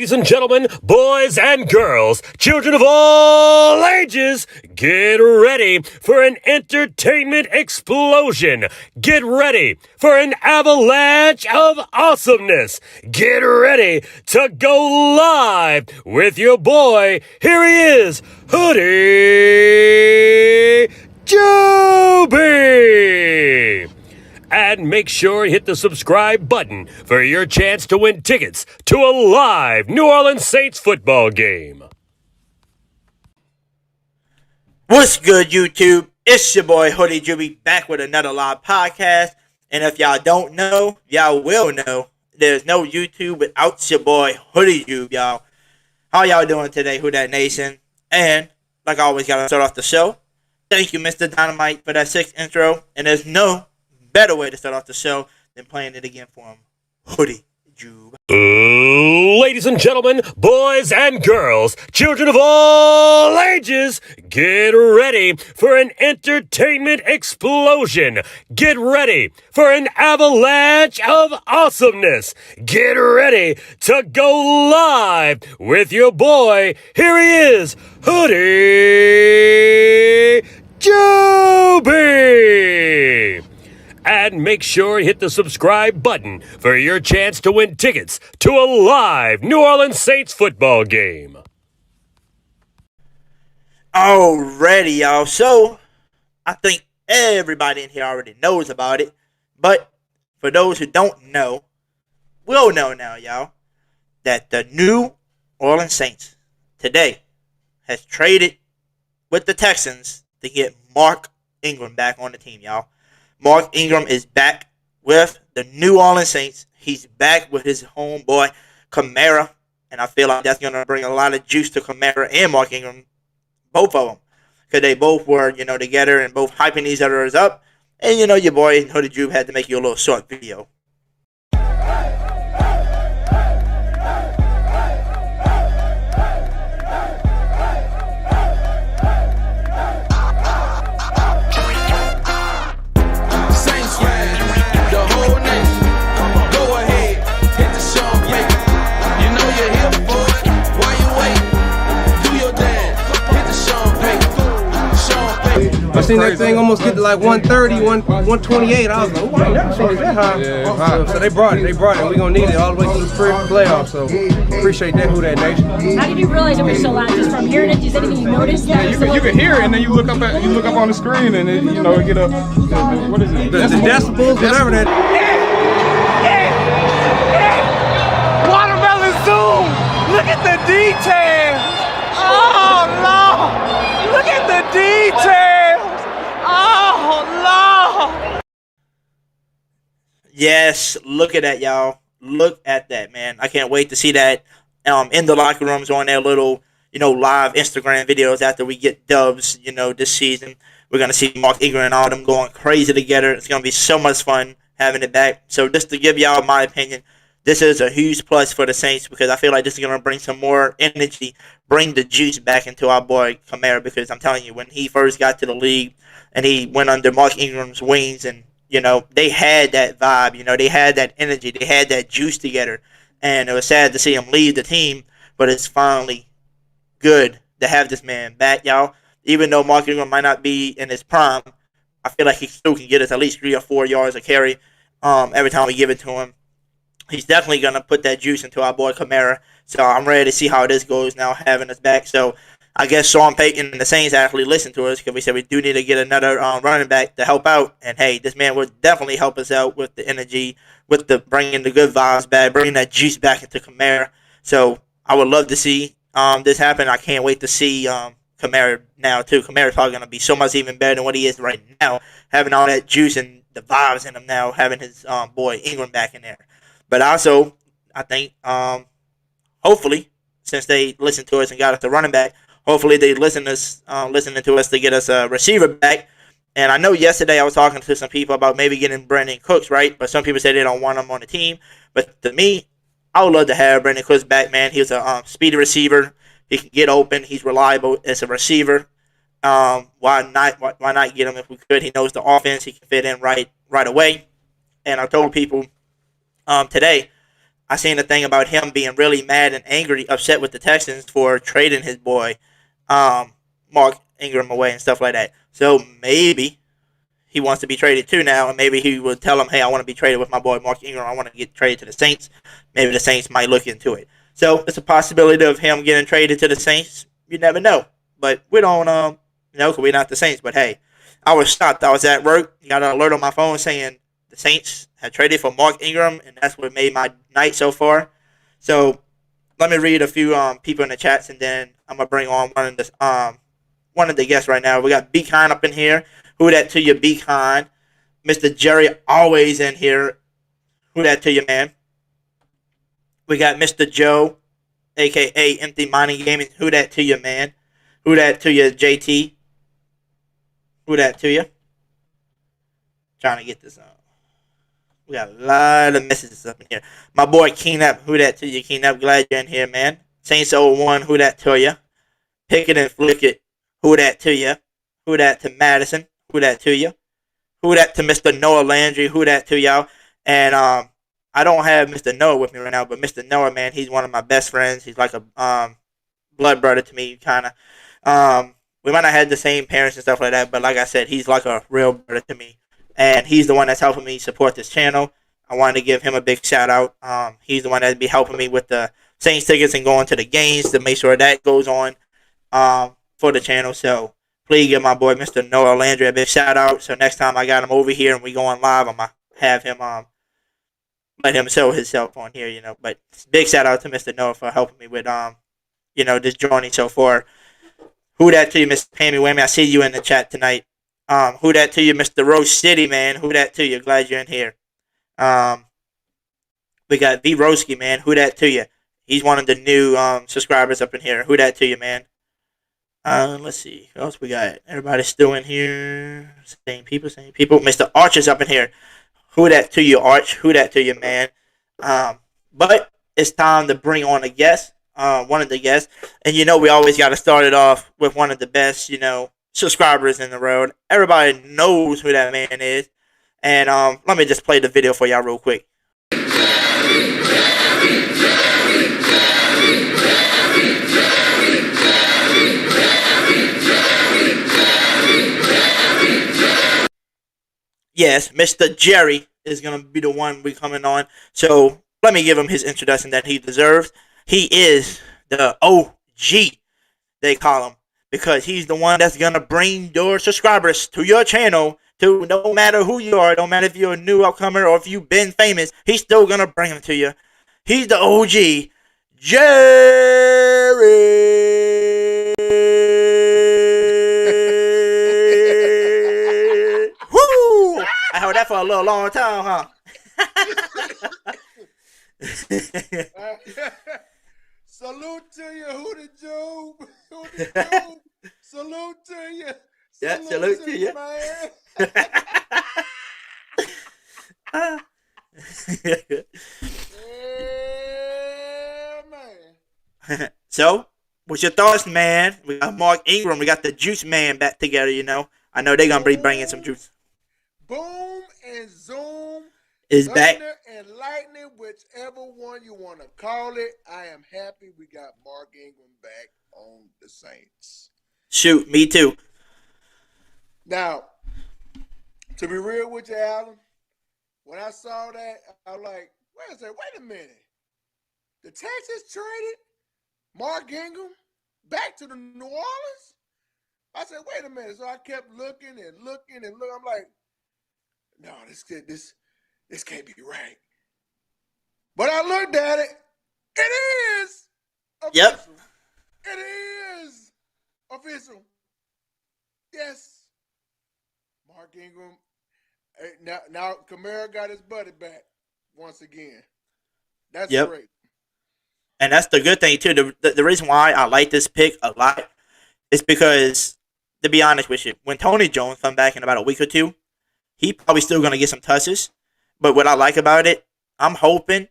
Ladies and gentlemen, boys and girls, children of all ages, get ready for an entertainment explosion. Get ready for an avalanche of awesomeness. Get ready to go live with your boy. Here he is, Hoodie Jube. And make sure you hit the subscribe button for your chance to win tickets to a live New Orleans Saints football game. What's good, YouTube? It's your boy Hoodie Jube back with another live podcast. And if y'all don't know, y'all will know. There's no YouTube without your boy Hoodie Jube, y'all. How y'all doing today, Who Dat Nation? And like I always gotta start off the show, thank you, Mr. Dynamite, for that 6th intro. And there's no better way to start off the show than playing it again for him, Hoodie Jube. Ladies and gentlemen, boys and girls, children of all ages, get ready for an entertainment explosion. Get ready for an avalanche of awesomeness. Get ready to go live with your boy. Here he is, Hoodie Jube. And make sure you hit the subscribe button for your chance to win tickets to a live New Orleans Saints football game. Alrighty, y'all. So, I think everybody in here already knows about it. But for those who don't know, will know now, y'all, that the New Orleans Saints today has traded with the Texans to get Mark Ingram back on the team, y'all. Mark Ingram is back with the New Orleans Saints. He's back with his homeboy, Kamara. And I feel like that's going to bring a lot of juice to Kamara and Mark Ingram, both of them. Because they both were, together and both hyping each other up. And, your boy, Hoodie Jube, had to make you a little short video. I seen that thing almost get to like 130, 128. I was like, ooh, I never seen it that high. Yeah, so they brought it. We're going to need it all the way through the playoffs. So appreciate that, Who Dat Nation. How did you realize it was so loud? Just from hearing it? Is anything you noticed? Yeah, you can hear it, and then you look up on the screen, and it, it get up. What is it? The decibels, whatever that. Watermelon zoom! Look at the details! Oh, Lord! Look at the details! Oh, Lord! Yes, look at that, y'all. Look at that, man. I can't wait to see that in the locker rooms on their little, live Instagram videos after we get dubs, this season. We're going to see Mark Ingram and all them going crazy together. It's going to be so much fun having it back. So just to give y'all my opinion, this is a huge plus for the Saints because I feel like this is going to bring some more energy, bring the juice back into our boy Kamara, because I'm telling you, when he first got to the league and he went under Mark Ingram's wings and, they had that vibe, they had that energy, they had that juice together. And it was sad to see him leave the team, but it's finally good to have this man back, y'all. Even though Mark Ingram might not be in his prime, I feel like he still can get us at least 3 or 4 yards of carry every time we give it to him. He's definitely going to put that juice into our boy Kamara. So I'm ready to see how this goes now, having us back. So I guess Sean Payton and the Saints actually listened to us because we said we do need to get another running back to help out. And, hey, this man would definitely help us out with the energy, with the bringing the good vibes back, bringing that juice back into Kamara. So I would love to see this happen. I can't wait to see Kamara now, too. Kamara's probably going to be so much even better than what he is right now, having all that juice and the vibes in him now, having his boy Ingram back in there. But also, I think, hopefully, since they listened to us and got us the running back, hopefully they listening to us to get us a receiver back. And I know yesterday I was talking to some people about maybe getting Brandon Cooks, right? But some people said they don't want him on the team. But to me, I would love to have Brandon Cooks back, man. He's a speedy receiver. He can get open. He's reliable as a receiver. Why not get him if we could? He knows the offense. He can fit in right away. And I told people today, I seen a thing about him being really mad and angry, upset with the Texans for trading his boy, Mark Ingram away and stuff like that. So maybe he wants to be traded too now, and maybe he will tell him, hey, I want to be traded with my boy Mark Ingram. I want to get traded to the Saints. Maybe the Saints might look into it. So it's a possibility of him getting traded to the Saints. You never know. But we don't, because we're not the Saints. But hey, I was shocked. I was at work. Got an alert on my phone saying the Saints had traded for Mark Ingram, and that's what made my night so far. So let me read a few people in the chats, and then I'm gonna bring on one of the guests right now. We got Be Kind up in here. Who that to you, Be Kind? Mr. Jerry always in here. Who that to you, man? We got Mr. Joe, a.k.a. Empty Mining Gaming. Who that to you, man? Who that to you, JT? Who that to you? Trying to get this on. We got a lot of messages up in here. My boy Keenup. Who that to you, Keenup? Glad you're in here, man. Saints 01. Who that to you? Pick it and flick it. Who that to you? Who that to Madison? Who that to you? Who that to Mr. Noah Landry? Who that to y'all? And I don't have Mr. Noah with me right now, but Mr. Noah, man, he's one of my best friends. He's like a blood brother to me, kind of. We might not have the same parents and stuff like that, but like I said, he's like a real brother to me. And he's the one that's helping me support this channel. I wanted to give him a big shout out. He's the one that'd be helping me with the Saints tickets and going to the games to make sure that goes on for the channel. So please give my boy Mr. Noah Landry a big shout out. So next time I got him over here and we going live, I'm gonna have him let him show himself on here, you know. But big shout out to Mr. Noah for helping me with this journey so far. Who that to you, Mr. Pammy Whammy? I see you in the chat tonight. Who that to you, Mr. Rose City, man? Who that to you? Glad you're in here. We got V Roski, man. Who that to you? He's one of the new subscribers up in here. Who that to you, man? Let's see. Who else we got? Everybody's still in here. Same people. Mr. Arch is up in here. Who that to you, Arch? Who that to you, man? But it's time to bring on a guest. One of the guests. And we always got to start it off with one of the best, subscribers in the world. Everybody knows who that man is. And let me just play the video for y'all real quick. Yes, Mr. Jerry is going to be the one we coming on. So let me give him his introduction that he deserves. He is the OG, they call him, because he's the one that's going to bring your subscribers to your channel. To no matter who you are, no matter if you're a new upcomer or if you've been famous, he's still going to bring them to you. He's the OG, Jerry. Woo! I heard that for a little long time, huh? Salute to you, Hoodie Jube. Hoodie Jube. Salute to you. Yeah, salute to you, man. Yeah, man. So, what's your thoughts, man? We got Mark Ingram. We got the Juice Man back together, I know they're going to be bringing some juice. Boom and zoom. Is back. Thunder and lightning, whichever one you want to call it. I am happy we got Mark Ingram back on the Saints. Shoot, me too. Now, to be real with you, Alan, when I saw that, I was like, wait a minute. The Texans traded Mark Ingram back to the New Orleans? I said, wait a minute. So I kept looking and looking and looking. I'm like, no, this can't be right. But I looked at it. It is official. Yep. It is official. Yes. Mark Ingram. Now Kamara got his buddy back once again. That's great. And that's the good thing, too. The reason why I like this pick a lot is because, to be honest with you, when Tony Jones comes back in about a week or two, he probably still going to get some touches. But what I like about it, I'm hoping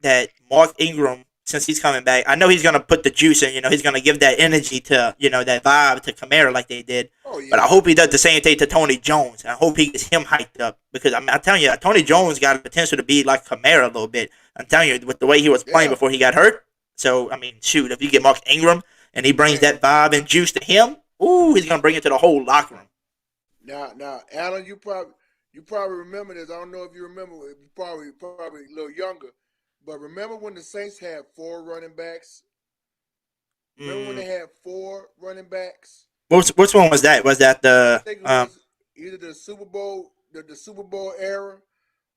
that Mark Ingram since he's coming back. I know he's gonna put the juice in. He's gonna give that energy to that vibe to Kamara like they did. Oh, yeah. But I hope he does the same thing to Tony Jones. I hope he gets him hyped up because I'm telling you, Tony Jones got the potential to be like Kamara a little bit. I'm telling you, with the way he was playing before he got hurt. So I mean, shoot, if you get Mark Ingram and he brings that vibe and juice to him, ooh, he's gonna bring it to the whole locker room. Now, Alan, you probably remember this. I don't know if you remember. You're probably a little younger, but remember when the Saints had 4 running backs? Remember when they had 4 running backs? Which one was that? Was that I think it the was either the Super Bowl, the Super Bowl era,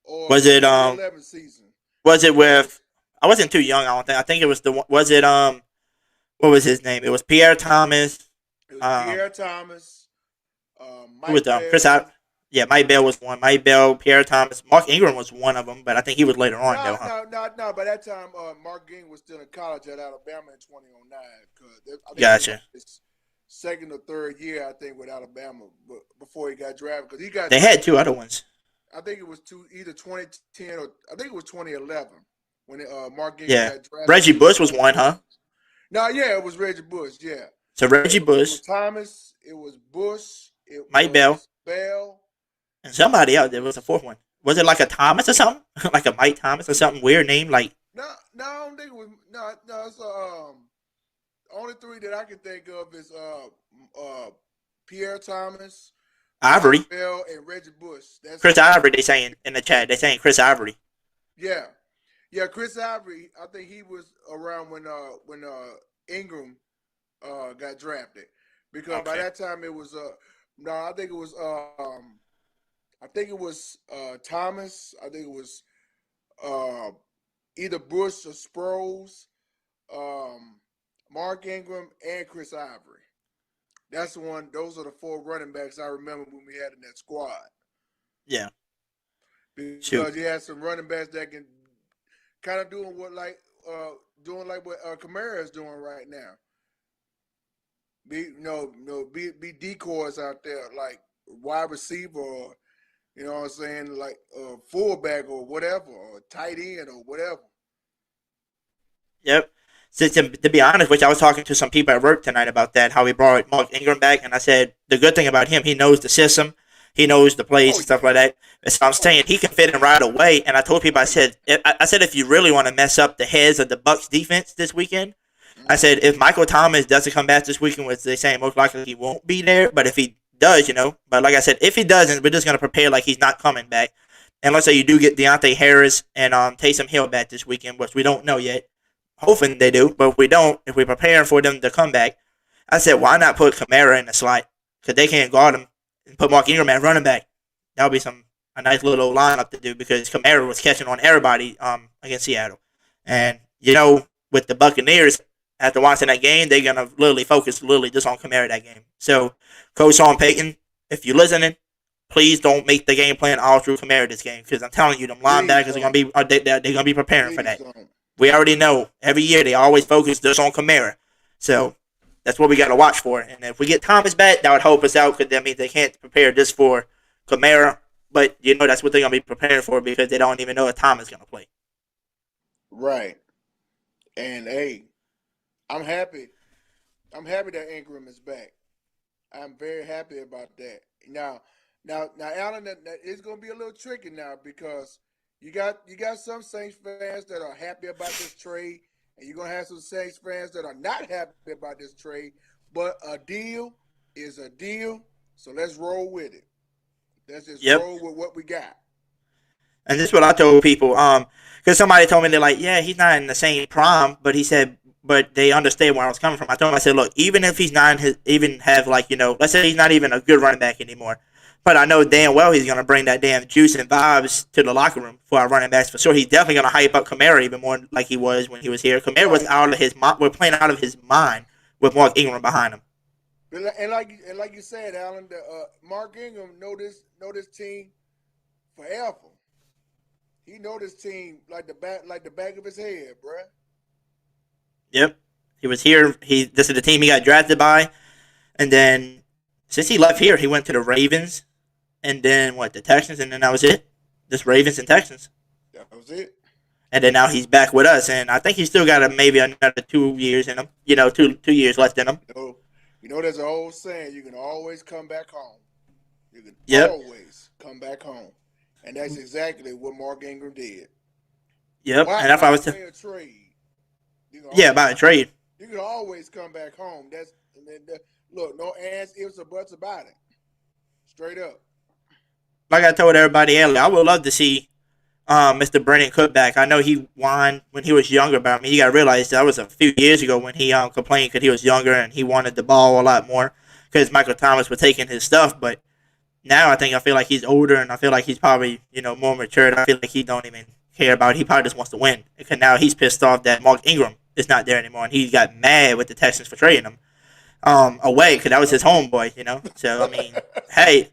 or was it the 2011 season? Was it with? I wasn't too young. I don't think. I think it was the one. Was it What was his name? It was Pierre Thomas. It was Pierre Thomas. Mike Who was Chris? Yeah, Mike Bell was one. Mike Bell, Pierre Thomas, Mark Ingram was one of them, but I think he was later on though. Huh? No. By that time, Mark Ingram was still in college at Alabama in 2009. Gotcha. His second or third year, I think, with Alabama, before he got drafted, because he got. They had 2 other ones. I think it was either 2010 or I think it was 2011 when Mark Ingram got drafted. Reggie Bush was one, huh? No, yeah, it was Reggie Bush. Yeah. So Reggie Bush, it was Thomas, it was Bush, Mike Bell, and somebody else. There was a 4th one. Was it like a Thomas or something? Like a Mike Thomas or something weird name? Like no, I don't think it was. No. It's only 3 that I can think of is Pierre Thomas, Ivory, Mike Bell, and Reggie Bush. That's Chris Ivory. They saying in the chat. They saying Chris Ivory. Yeah, Chris Ivory. I think he was around when Ingram got drafted, because by that time it was I think it was Thomas. I think it was either Bush or Sproles, Mark Ingram, and Chris Ivory. That's the one. Those are the 4 running backs I remember when we had in that squad. Yeah, because you had some running backs that can kind of doing what Kamara is doing right now. Be decoys out there like wide receiver, or you know what I'm saying, like fullback or whatever, or tight end or whatever. Yep. So to be honest with you, I was talking to some people at work tonight about that, how he brought Mark Ingram back, and I said the good thing about him, he knows the system, he knows the plays and stuff like that. And so I'm saying he can fit in right away. And I told people, I said if you really want to mess up the heads of the Bucs defense this weekend, I said if Michael Thomas doesn't come back this weekend, which they're saying most likely he won't be there, but if he does, but like I said, if he doesn't, we're just gonna prepare like he's not coming back. And let's say you do get Deontay Harris and Taysom Hill back this weekend, which we don't know yet. Hoping they do, but if we don't, if we're preparing for them to come back, I said, why not put Kamara in the slot? Because they can't guard him, and put Mark Ingram at running back. That would be a nice little lineup to do, because Kamara was catching on everybody against Seattle. And, with the Buccaneers, after watching that game, they're going to literally focus just on Kamara that game. So, Coach Sean Payton, if you're listening, please don't make the game plan all through Kamara this game, because I'm telling you, them linebackers are going to be they're going to be preparing for that. We already know every year they always focus just on Kamara. So that's what we got to watch for. And if we get Thomas back, that would help us out, because that means they can't prepare just for Kamara. But, that's what they're going to be preparing for, because they don't even know if Thomas is going to play. Right. And, hey, I'm happy. I'm happy that Ingram is back. I'm very happy about that. Now, Alan, it's going to be a little tricky now, because you got some Saints fans that are happy about this trade, and you're going to have some Saints fans that are not happy about this trade. But a deal is a deal, so let's roll with it. Let's just roll with what we got. And this is what I told people, because somebody told me, they're like, yeah, he's not in the same prime, but he said, but they understand where I was coming from. I told him, I said, look, even if he's not let's say he's not even a good running back anymore, but I know damn well he's going to bring that damn juice and vibes to the locker room for our running backs for sure. He's definitely going to hype up Kamara even more like he was when he was here. Kamara was out of his mind. We're playing out of his mind with Mark Ingram behind him. And like you said, Alan, Mark Ingram know this team forever. He know this team like the back of his head, bruh. Yep, he was here. This is the team he got drafted by, and then since he left here, he went to the Ravens, and then the Texans, and then that was it. Just Ravens and Texans. That was it. and then now he's back with us, and I think he's still got maybe another 2 years in him. You know, two years left in him. There's an old saying: you can always come back home. You can always come back home, and that's exactly what Mark Ingram did. Yep, and if I was to trade, by a trade, you can always come back home. Look, no ands, ifs, or buts about it. Straight up. Like I told everybody earlier, I would love to see Mr. Brennan Cook back. I know he whined when he was younger, but I mean, you got to realize that was a few years ago when he complained because he was younger and he wanted the ball a lot more because Michael Thomas was taking his stuff. But now I feel like he's older and I feel like he's probably, more matured. I feel like he don't even care about it. He probably just wants to win. Because now he's pissed off that Mark Ingram is not there anymore and he got mad with the Texans for trading him away because that was his homeboy, So, I mean, hey.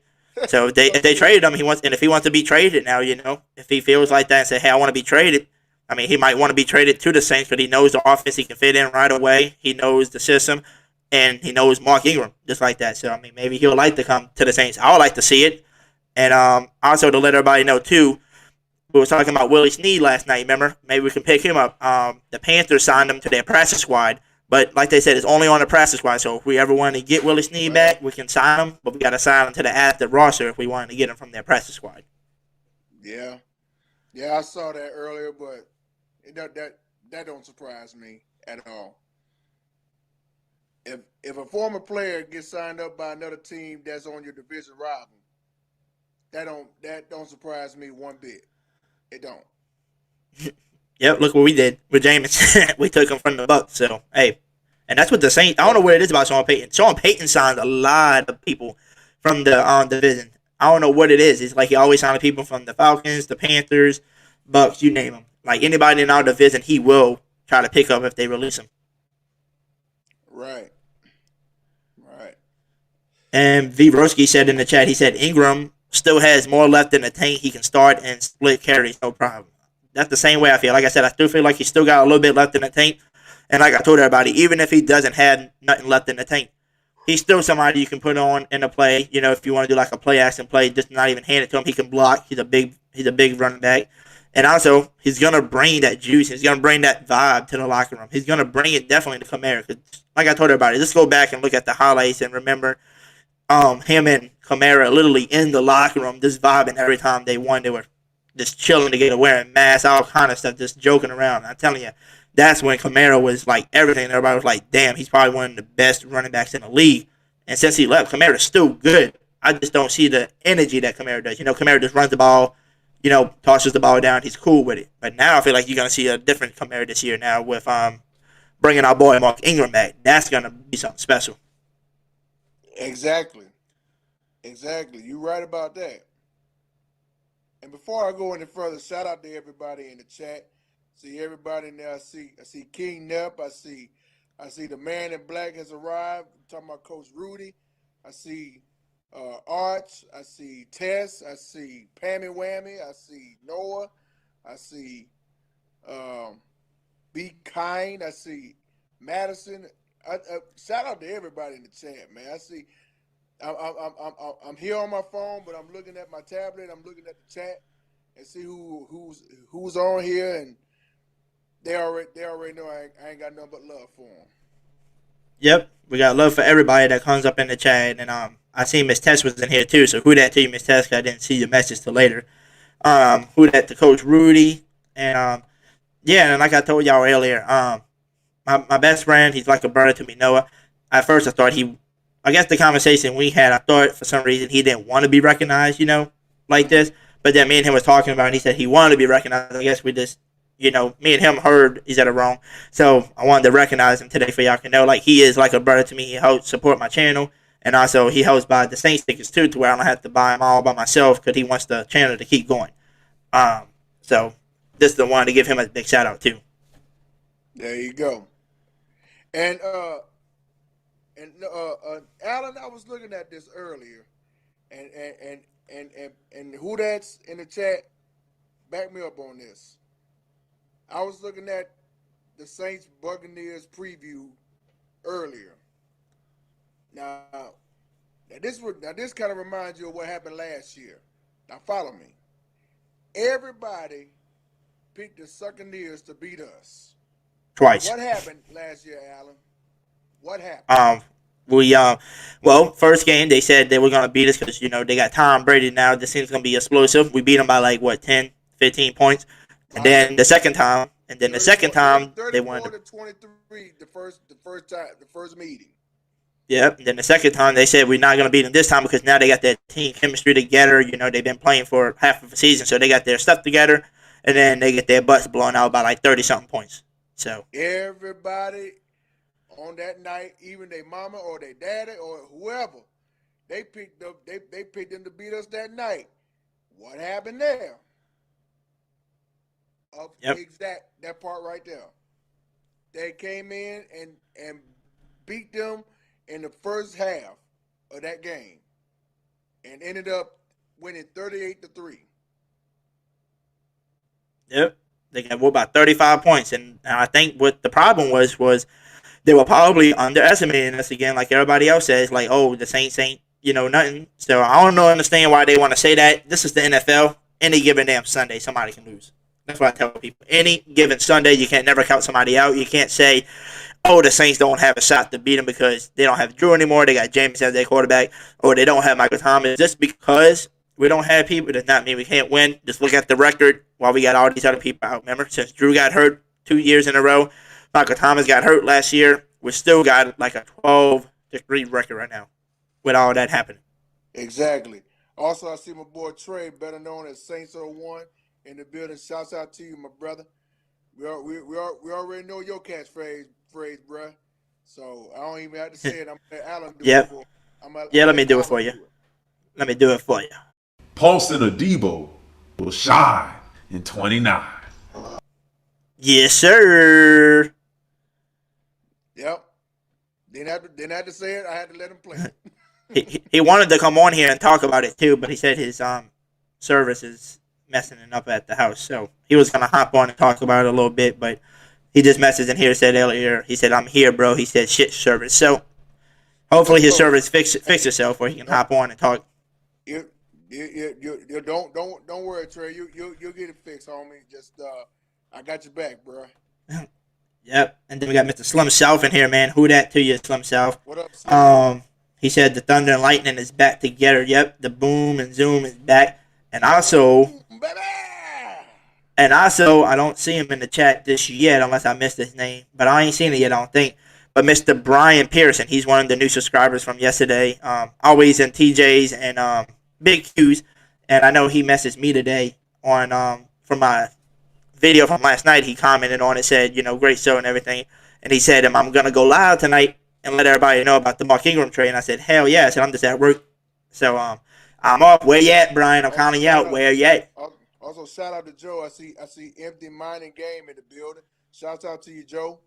So if they traded him, if he wants to be traded now, if he feels like that and say, hey, I want to be traded, I mean, he might want to be traded to the Saints because he knows the offense, he can fit in right away, he knows the system, and he knows Mark Ingram just like that. So I mean, maybe he'll like to come to the Saints. I would like to see it, and also to let everybody know too, we were talking about Willie Snead last night. Remember, maybe we can pick him up. The Panthers signed him to their practice squad. But like they said, it's only on the practice squad. So if we ever want to get Willie Snead back, we can sign him. But we got to sign him to the active roster if we wanted to get him from their practice squad. Yeah, I saw that earlier, but that don't surprise me at all. If a former player gets signed up by another team that's on your division rival, that don't surprise me one bit. It don't. Yep, look what we did with Jameis. We took him from the Bucs. So, hey. And that's what the Saints, I don't know what it is about Sean Payton. Sean Payton signed a lot of people from the division. I don't know what it is. It's like he always signed people from the Falcons, the Panthers, Bucs, you name them. Like anybody in our division, he will try to pick up if they release him. Right. And V. Broski said in the chat, he said Ingram still has more left in the tank. He can start and split carries, no problem. That's the same way I feel. Like I said, I still feel like he's still got a little bit left in the tank. And like I told everybody, even if he doesn't have nothing left in the tank, he's still somebody you can put on in a play. If you want to do like a play action play, just not even hand it to him. He can block. He's a big running back. And also, he's going to bring that juice. He's going to bring that vibe to the locker room. He's going to bring it definitely to Kamara. Cause like I told everybody, just go back and look at the highlights and remember him and Kamara literally in the locker room, just vibing every time they won. They were just chilling together, wearing masks, all kind of stuff, just joking around. I'm telling you, that's when Kamara was like everything. Everybody was like, damn, he's probably one of the best running backs in the league. And since he left, Kamara's still good. I just don't see the energy that Kamara does. Kamara just runs the ball, tosses the ball down. He's cool with it. But now I feel like you're going to see a different Kamara this year now with bringing our boy Mark Ingram back. That's going to be something special. Exactly. You're right about that. And before I go any further, shout out to everybody in the chat. See everybody in there. I see King Nep. I see the man in black has arrived. I'm talking about Coach Rudy. I see Arch. I see Tess. I see Pammy Whammy. I see Noah. I see Be Kind. I see Madison. Shout out to everybody in the chat, man. I see. I'm here on my phone, but I'm looking at my tablet. I'm looking at the chat and see who's on here, and they already know I ain't got nothing but love for them. Yep, we got love for everybody that comes up in the chat, and I see Miss Tess was in here too. So who that to you, Miss Tess? I didn't see your message till later. Who that to Coach Rudy, and and like I told y'all earlier, my best friend, he's like a brother to me, Noah. At first, I thought I guess the conversation we had, I thought for some reason he didn't want to be recognized, like this. But then me and him was talking about it, and he said he wanted to be recognized. I guess we just, me and him heard each other wrong. So I wanted to recognize him today for y'all can know, like, he is like a brother to me. He helps support my channel. And also, he helps buy the Saints tickets, too, to where I don't have to buy them all by myself because he wants the channel to keep going. So this is the one to give him a big shout-out, too. There you go. And Alan, I was looking at this earlier, and who that's in the chat, back me up on this. I was looking at the Saints Buccaneers preview earlier. Now this kind of reminds you of what happened last year. Now follow me. Everybody picked the Succaneers to beat us. Twice. What happened last year, Alan? What happened? Well, first game they said they were gonna beat us because they got Tom Brady now. This team's gonna be explosive. We beat them by like 10, 15 points, and then the second time, they won. 34 to 23 the first meeting. Yep. And then the second time they said we're not gonna beat them this time because now they got their team chemistry together. They've been playing for half of the season, so they got their stuff together, and then they get their butts blown out by like 30-something points. So everybody on that night, even their mama or their daddy or whoever, they picked up. They picked them to beat us that night. What happened there? That part right there. They came in and beat them in the first half of that game, and ended up winning 38-3. Yep, they got whooped by 35 points, and I think what the problem was they were probably underestimating us again, like everybody else says, like, oh, the Saints ain't, nothing. So I don't understand why they want to say that. This is the NFL. Any given damn Sunday, somebody can lose. That's what I tell people. Any given Sunday, you can't never count somebody out. You can't say, oh, the Saints don't have a shot to beat them because they don't have Drew anymore. They got James as their quarterback, or they don't have Michael Thomas. Just because we don't have people does not mean we can't win. Just look at the record while we got all these other people out. Remember, since Drew got hurt 2 years in a row, Michael Thomas got hurt last year. We still got like a 12-3 record right now with all that happening. Exactly. Also, I see my boy Trey, better known as Saints 01, in the building. Shouts out to you, my brother. We already know your catchphrase, bruh. So I don't even have to say it. I'm gonna let Alan do it for. Let me do it for you. Let me do it for you. Paulson Adebo will shine in 29. Yes, sir. Yep. Didn't have to say it. I had to let him play. he wanted to come on here and talk about it too, but he said his service is messing it up at the house. So he was gonna hop on and talk about it a little bit, but he just messaged in here, said earlier. He said, "I'm here, bro." He said, "Shit service." So hopefully his service fix itself, or he can hop on and talk. You don't worry, Trey. You'll get it fixed, homie. Just I got your back, bro. Yep. And then we got Mr. Slim South in here, man. Who that to you, Slim South? What up, Slim? He said the thunder and lightning is back together. Yep. The boom and zoom is back. And also, I don't see him in the chat just yet, unless I missed his name. But I ain't seen it yet, I don't think. But Mr. Brian Pearson, he's one of the new subscribers from yesterday. Always in TJ's and Big Q's. And I know he messaged me today on from my video from last night. He commented on it, said, great show and everything. And he said, I'm going to go live tonight and let everybody know about the Mark Ingram trade. And I said, hell yeah. I said, I'm just at work. So I'm off. Where you at, Brian? I'm calling you out. Where you at? Also, shout out to Joe. I see Empty Mining Game in the building. Shouts out to you, Joe.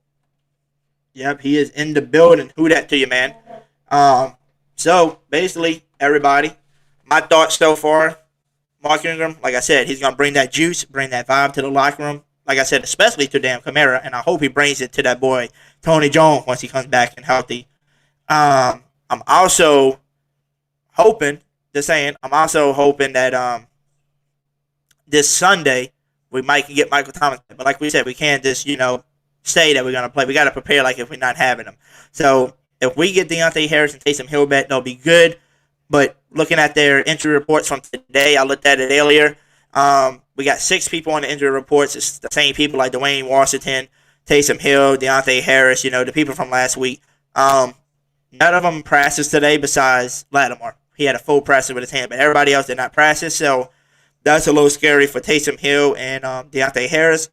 Yep, he is in the building. Who that to you, man? So basically, everybody, my thoughts so far, Mark Ingram, like I said, he's gonna bring that juice, bring that vibe to the locker room. Like I said, especially to Dan Kamara, and I hope he brings it to that boy Tony Jones once he comes back and healthy. I'm also hoping that this Sunday we might get Michael Thomas. But like we said, we can't just say that we're gonna play. We gotta prepare like if we're not having him. So if we get Deontay Harris and Taysom Hill back, that'll be good. But looking at their injury reports from today, I looked at it earlier. We got 6 people on the injury reports. It's the same people like Dwayne Washington, Taysom Hill, Deontay Harris, the people from last week. None of them practiced today besides Lattimore. He had a full practice with his hand, but everybody else did not practice. So that's a little scary for Taysom Hill and Deontay Harris.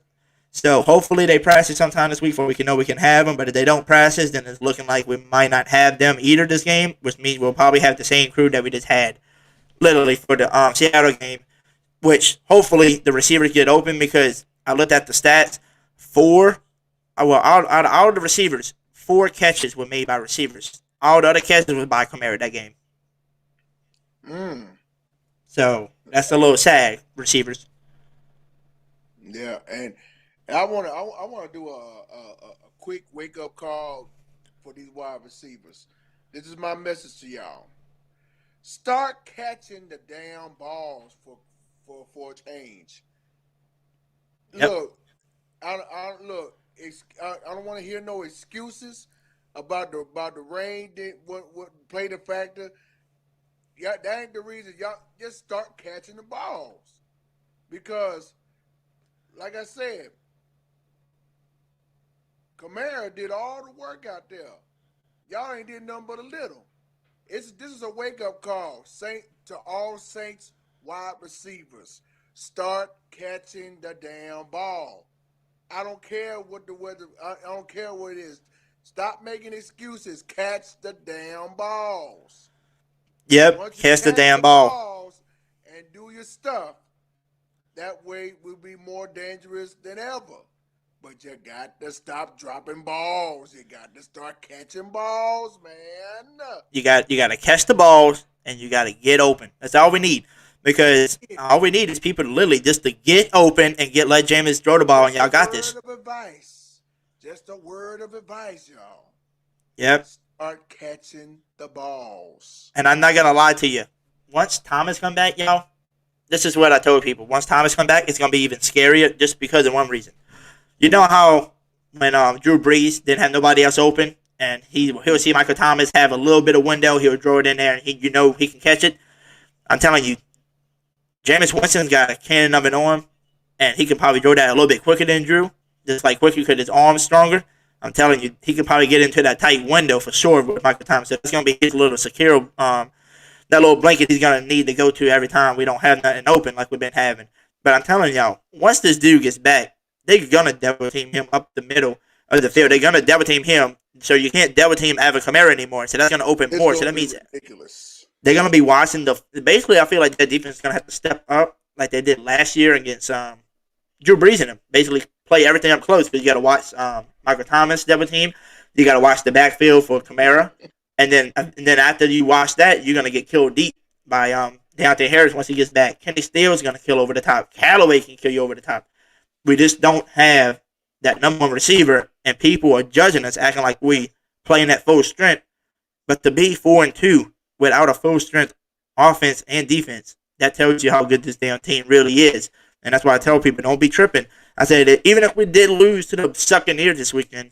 So hopefully they practice sometime this week before we can know we can have them. But if they don't practice, then it's looking like we might not have them either this game, which means we'll probably have the same crew that we just had literally for the Seattle game, which hopefully the receivers get open because I looked at the stats. Out of all the receivers, 4 catches were made by receivers. All the other catches was by Kamara that game. So that's a little sad, receivers. Yeah, and I want to do a quick wake up call for these wide receivers. This is my message to y'all. Start catching the damn balls for a change. Yep. Look, I don't want to hear no excuses about the rain. What played a factor? Yeah, that ain't the reason. Y'all just start catching the balls because, like I said, Kamara did all the work out there. Y'all ain't did nothing but a little. This is a wake up call, to all Saints wide receivers. Start catching the damn ball. I don't care what the weather. I don't care what it is. Stop making excuses. Catch the damn balls. Yep. Once you Catch the damn the ball. balls and do your stuff, that way we'll be more dangerous than ever. But you got to stop dropping balls. You got to start catching balls, man. You got to catch the balls and you got to get open. That's all we need. Because all we need is people to literally just to get open and let Jameis throw the ball, and y'all got this. Just a word of advice, y'all. Yep. Start catching the balls. And I'm not gonna lie to you. Once Thomas come back, y'all, this is what I told people. Once Thomas come back, it's gonna be even scarier just because of one reason. You know how when Drew Brees didn't have nobody else open, and he'll see Michael Thomas have a little bit of window, he'll throw it in there, and he can catch it. I'm telling you, Jameis Winston's got a cannon of an arm, and he can probably throw that a little bit quicker than Drew, just like quicker because his arm's stronger. I'm telling you, he can probably get into that tight window for sure with Michael Thomas. So that's going to be his little secure, that little blanket he's going to need to go to every time we don't have nothing open like we've been having. But I'm telling y'all, once this dude gets back, they're going to double team him up the middle of the field. They're going to double team him, so you can't double team Alvin Kamara anymore. So that's going to open more. So that means ridiculous. They're going to be watching basically, I feel like that defense is going to have to step up like they did last year against Drew Brees and them. Basically play everything up close because you got to watch Michael Thomas double team. You got to watch the backfield for Kamara. And then after you watch that, you're going to get killed deep by Deontay Harris once he gets back. Kenny Stills is going to kill over the top. Callaway can kill you over the top. We just don't have that number one receiver, and people are judging us, acting like we playing at full strength. But to be 4-2 without a full strength offense and defense, that tells you how good this damn team really is. And that's why I tell people, don't be tripping. I said that even if we did lose to the Buccaneers this weekend,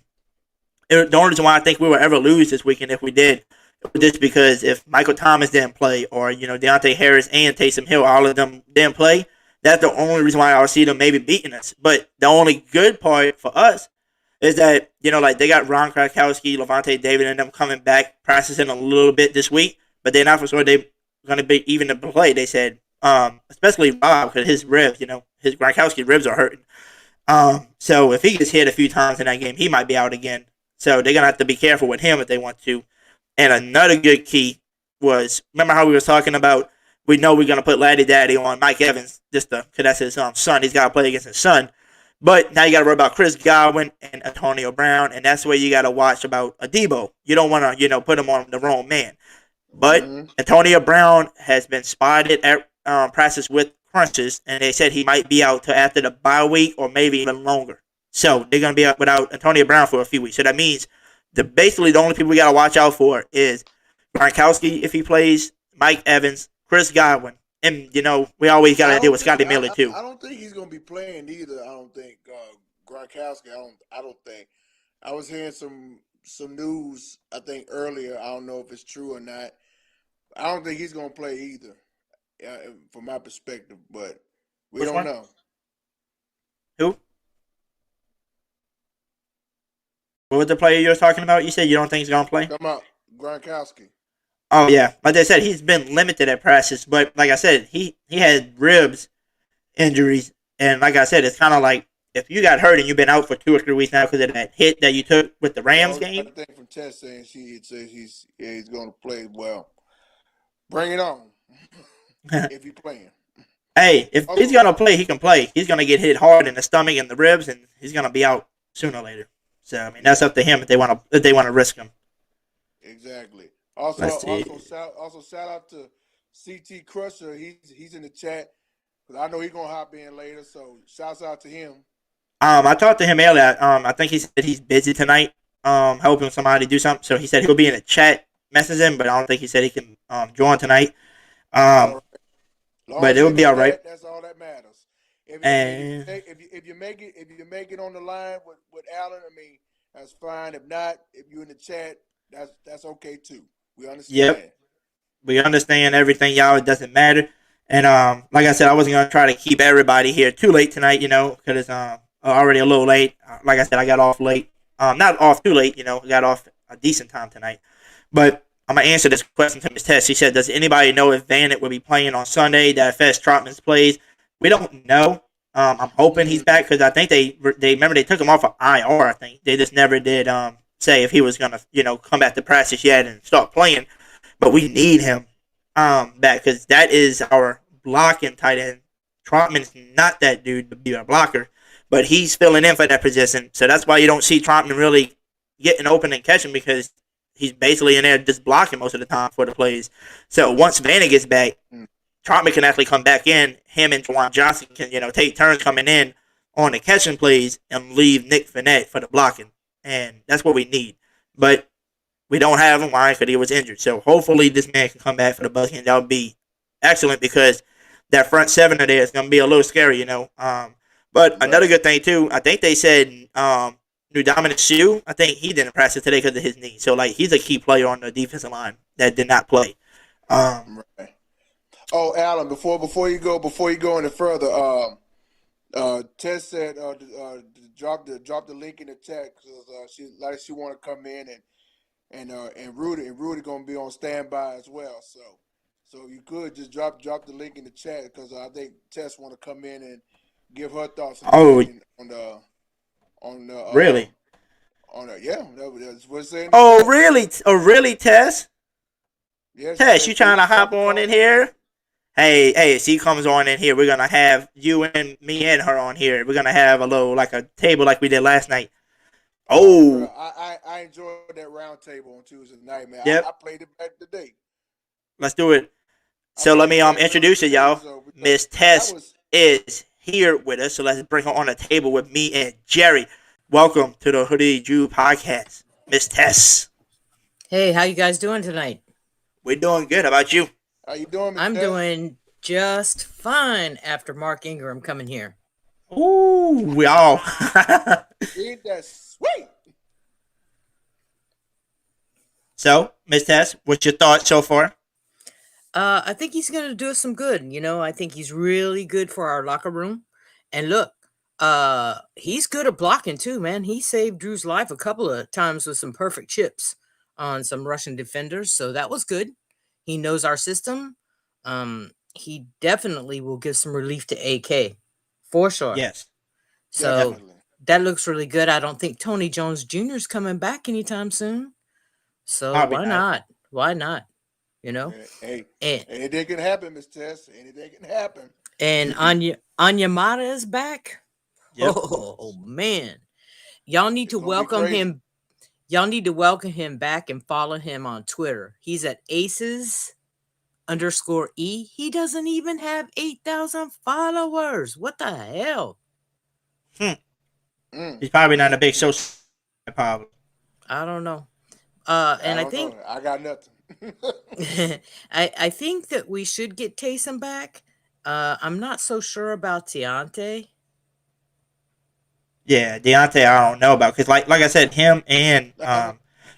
the only reason why I think we will ever lose this weekend if we did, just because if Michael Thomas didn't play, or Deontay Harris and Taysom Hill, all of them didn't play, that's the only reason why I see them maybe beating us. But the only good part for us is that, like they got Ron Krakowski, Levante David, and them coming back, practicing a little bit this week, but they're not for sure they're going to be even to play. They said, especially Bob, because his ribs, his Gronkowski ribs are hurting. So if he gets hit a few times in that game, he might be out again. So they're going to have to be careful with him if they want to. And another good key was, remember how we were talking about, we know we're going to put Laddie Daddy on Mike Evans, just because that's his son. He's got to play against his son. But now you got to worry about Chris Godwin and Antonio Brown, and that's where you got to watch about Adebo. You don't want to, put him on the wrong man. But Antonio Brown has been spotted at practice with crunches, and they said he might be out till after the bye week or maybe even longer. So they're going to be out without Antonio Brown for a few weeks. So that means basically the only people we got to watch out for is Gronkowski if he plays, Mike Evans, Chris Godwin, and we always got to deal with Scotty Miller too. I don't think he's going to be playing either. I don't think Gronkowski. I don't think. I was hearing some news. I think earlier. I don't know if it's true or not. I don't think he's going to play either, from my perspective. But we don't know. Who? What was the player you were talking about? You said you don't think he's going to play? Come out, Gronkowski. Oh, yeah. Like I said, he's been limited at practice. But like I said, he had ribs injuries. And like I said, it's kind of like if you got hurt and you've been out for 2 or 3 weeks now because of that hit that you took with the Rams game. I think from Tess saying he's going to play well. Bring it on. If he's playing. Hey, if he's going to play, he can play. He's going to get hit hard in the stomach and the ribs, and he's going to be out sooner or later. So, I mean, that's up to him if they want to risk him. Exactly. Also shout out to CT Crusher. He's in the chat because I know he's gonna hop in later. So shouts out to him. I talked to him earlier. I think he said he's busy tonight. Helping somebody do something. So he said he'll be in the chat messaging, but I don't think he said he can join tonight. But it will be all right. That's all that matters. And if you make it on the line with Allen, I mean that's fine. If not, if you're in the chat, that's okay too. We understand. yep, we understand everything, y'all. It doesn't matter. And like I said, I wasn't gonna try to keep everybody here too late tonight, because it's already a little late. Like I said, I got off late. Not off too late, I got off a decent time tonight. But I'm gonna answer this question to Ms. Tess. She said, "Does anybody know if Vanit will be playing on Sunday that affects Trotman's plays?" We don't know. I'm hoping he's back because I think they remember they took him off of IR. I think they just never did say if he was gonna come back to practice yet and start playing. But we need him back because that is our blocking tight end. Trotman's not that dude to be a blocker, but he's filling in for that position. So that's why you don't see Trotman really getting open and catching because he's basically in there just blocking most of the time for the plays. So once Vanna gets back, Trotman can actually come back in. Him and Juwan Johnson can, take turns coming in on the catching plays and leave Nick Fournette for the blocking. And that's what we need. But we don't have him. Why? Because he was injured. So hopefully this man can come back for the Bucks, and that would be excellent because that front seven of there is going to be a little scary, But another good thing, too, I think they said New Dominic Sue, I think he didn't practice today because of his knee. So, he's a key player on the defensive line that did not play. Right. Oh, Alan, before you go any further, Tess said drop the link in the chat because she want to come in and Rudy gonna be on standby as well. So you could just drop the link in the chat because I think Tess want to come in and give her thoughts on the Really? That's what it's saying. Oh, really? Oh, really, Tess? Yes, Tess, you trying to hop on in here? Hey, if she comes on in here, we're going to have you and me and her on here. We're going to have a little, a table like we did last night. Oh. I enjoyed that round table on Tuesday night, man. Yep. I played it back today. Let's do it. So let me introduce you, y'all. Miss Tess is here with us, so let's bring her on the table with me and Jerry. Welcome to the Hoodie Jube podcast, Miss Tess. Hey, how you guys doing tonight? We're doing good. How about you? How you doing, Miss I'm Tess? doing just fine after Mark Ingram coming here. Ooh, we all. Ain't that sweet? So, Miss Tess, what's your thoughts so far? I think he's going to do us some good. I think he's really good for our locker room. And look, he's good at blocking too, man. He saved Drew's life a couple of times with some perfect chips on some Russian defenders. So that was good. He knows our system. He definitely will give some relief to AK for sure. Yes. So Definitely. that looks really good. I don't think Tony Jones Jr. is coming back anytime soon. So Probably why not. not? Why not? Hey, And anything can happen, Miss Tess. Anything can happen. and Anya Mata is back. Yep. Oh man. Y'all need to It's gonna be welcome crazy. him. Y'all need to welcome him back and follow him on Twitter. He's at aces_e. He doesn't even have 8,000 followers. What the hell? He's probably not a big social problem. I don't know. And I don't think know. I got nothing. I think that we should get Taysom back. I'm not so sure about Deontay. Yeah, Deontay, I don't know about because, like I said, him and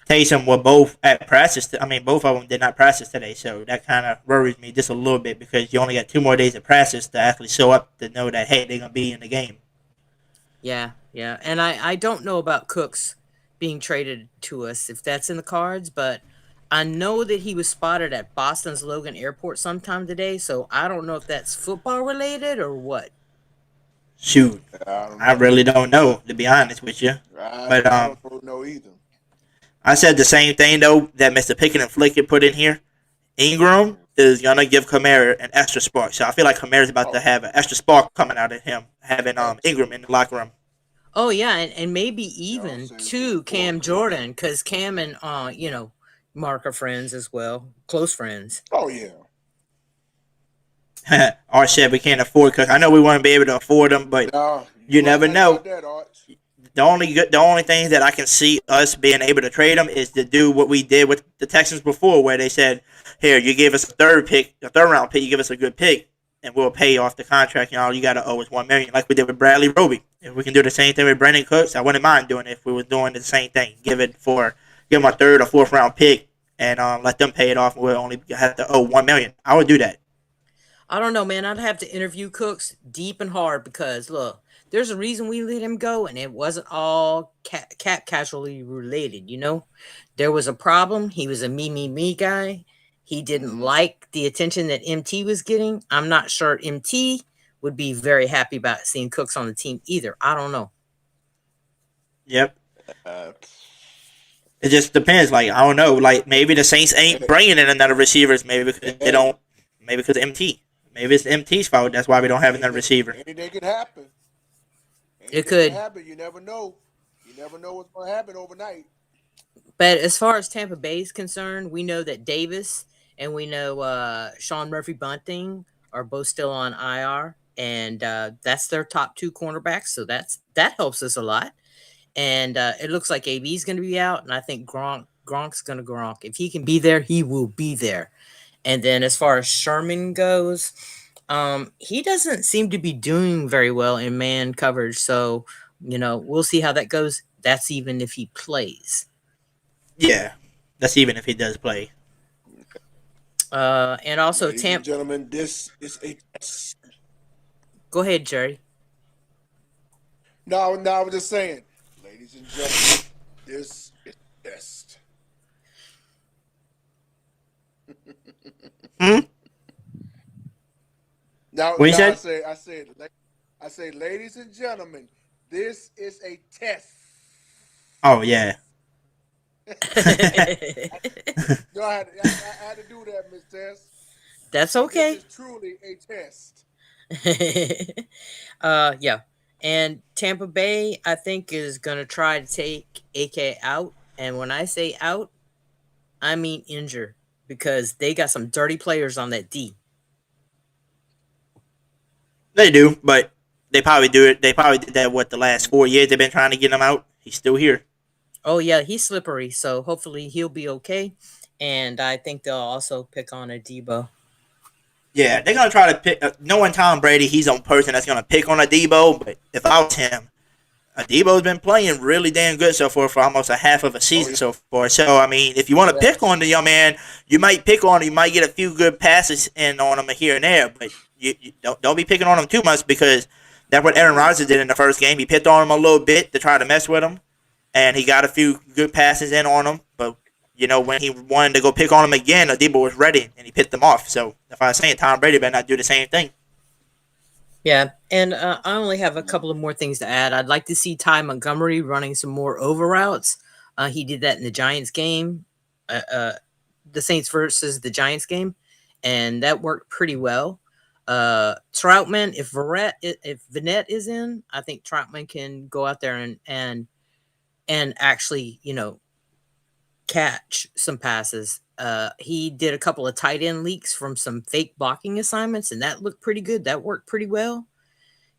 Taysom were both at practice. Both of them did not practice today, so that kind of worries me just a little bit because you only got 2 more days of practice to actually show up to know that hey, they're gonna be in the game. Yeah, and I don't know about Cooks being traded to us if that's in the cards, but I know that he was spotted at Boston's Logan Airport sometime today, so I don't know if that's football related or what. Shoot, don't I know. really don't know to be honest with you. But I don't know either. I said the same thing though that Mr. Pickett and Flick put in here. Ingram is gonna give Kamara an extra spark, so I feel like Kamara's about to have an extra spark coming out of him having Ingram in the locker room. Oh yeah, and maybe even say to Cam Jordan, because Cam and Mark are friends as well, close friends. Oh yeah. Art said we can't afford Cook. I know we want to be able to afford them, but No, you never right know. about that, Arch. The only things that I can see us being able to trade them is to do what we did with the Texans before, where they said, "Here, you give us a third round pick, you give us a good pick, and we'll pay off the contract. And all you got to owe is $1 million, like we did with Bradley Roby. If we can do the same thing with Brandon Cooks, I wouldn't mind doing it if we were doing the same thing. Give him a third or fourth round pick and let them pay it off. And we'll only have to owe $1 million. I would do that. I don't know, man. I'd have to interview Cooks deep and hard because look, there's a reason we let him go, and it wasn't all cap casually related. There was a problem. He was a me guy. He didn't like the attention that MT was getting. I'm not sure MT would be very happy about seeing Cooks on the team either. I don't know. Yep. It just depends. Like, I don't know. Like, maybe the Saints ain't bringing in another receivers. Maybe because they don't. Maybe because MT. Maybe it's MT's fault. That's why we don't have another receiver. Anything could happen. It could happen. You never know. You never know what's going to happen overnight. But as far as Tampa Bay is concerned, we know that Davis and we know Sean Murphy Bunting are both still on IR, and that's their top two cornerbacks. So that helps us a lot. And it looks like AB is going to be out, and I think Gronk's going to Gronk. If he can be there, he will be there. And then as far as Sherman goes, he doesn't seem to be doing very well in man coverage. So, we'll see how that goes. That's even if he plays. Yeah, that's even if he does play. And also Ladies and gentlemen, this is a test. Go ahead, Jerry. No, I was just saying, ladies and gentlemen, this is a test. Now, what you said? I say, ladies and gentlemen, this is a test. Oh yeah. No, I had to do that, Miss Tess. That's okay. This is truly a test. Yeah. And Tampa Bay, I think, is going to try to take AK out. And when I say out, I mean injure, because they got some dirty players on that D. They do, but they probably do it. They probably did that, the last 4 years they've been trying to get him out. He's still here. Oh, yeah, he's slippery, so hopefully he'll be okay. And I think they'll also pick on a Debo. Yeah, they're going to try to pick. Knowing Tom Brady, he's a person that's going to pick on a Debo. But if I was him, a Debo's been playing really damn good so far for almost a half of a season so far. So, I mean, if you want to pick on the young man, you might pick on him. You might get a few good passes in on him here and there. But you don't be picking on him too much, because that's what Aaron Rodgers did in the first game. He picked on him a little bit to try to mess with him. And he got a few good passes in on him. But, when he wanted to go pick on him again, Debo was ready, and he picked them off. So, if I was saying, Tom Brady better not do the same thing. Yeah, and I only have a couple of more things to add. I'd like to see Ty Montgomery running some more over routes. He did that in the Giants game, the Saints versus the Giants game, and that worked pretty well. Troutman, if Vanette is in, I think Troutman can go out there and actually, catch some passes. He did a couple of tight end leaks from some fake blocking assignments, and that looked pretty good. That worked pretty well.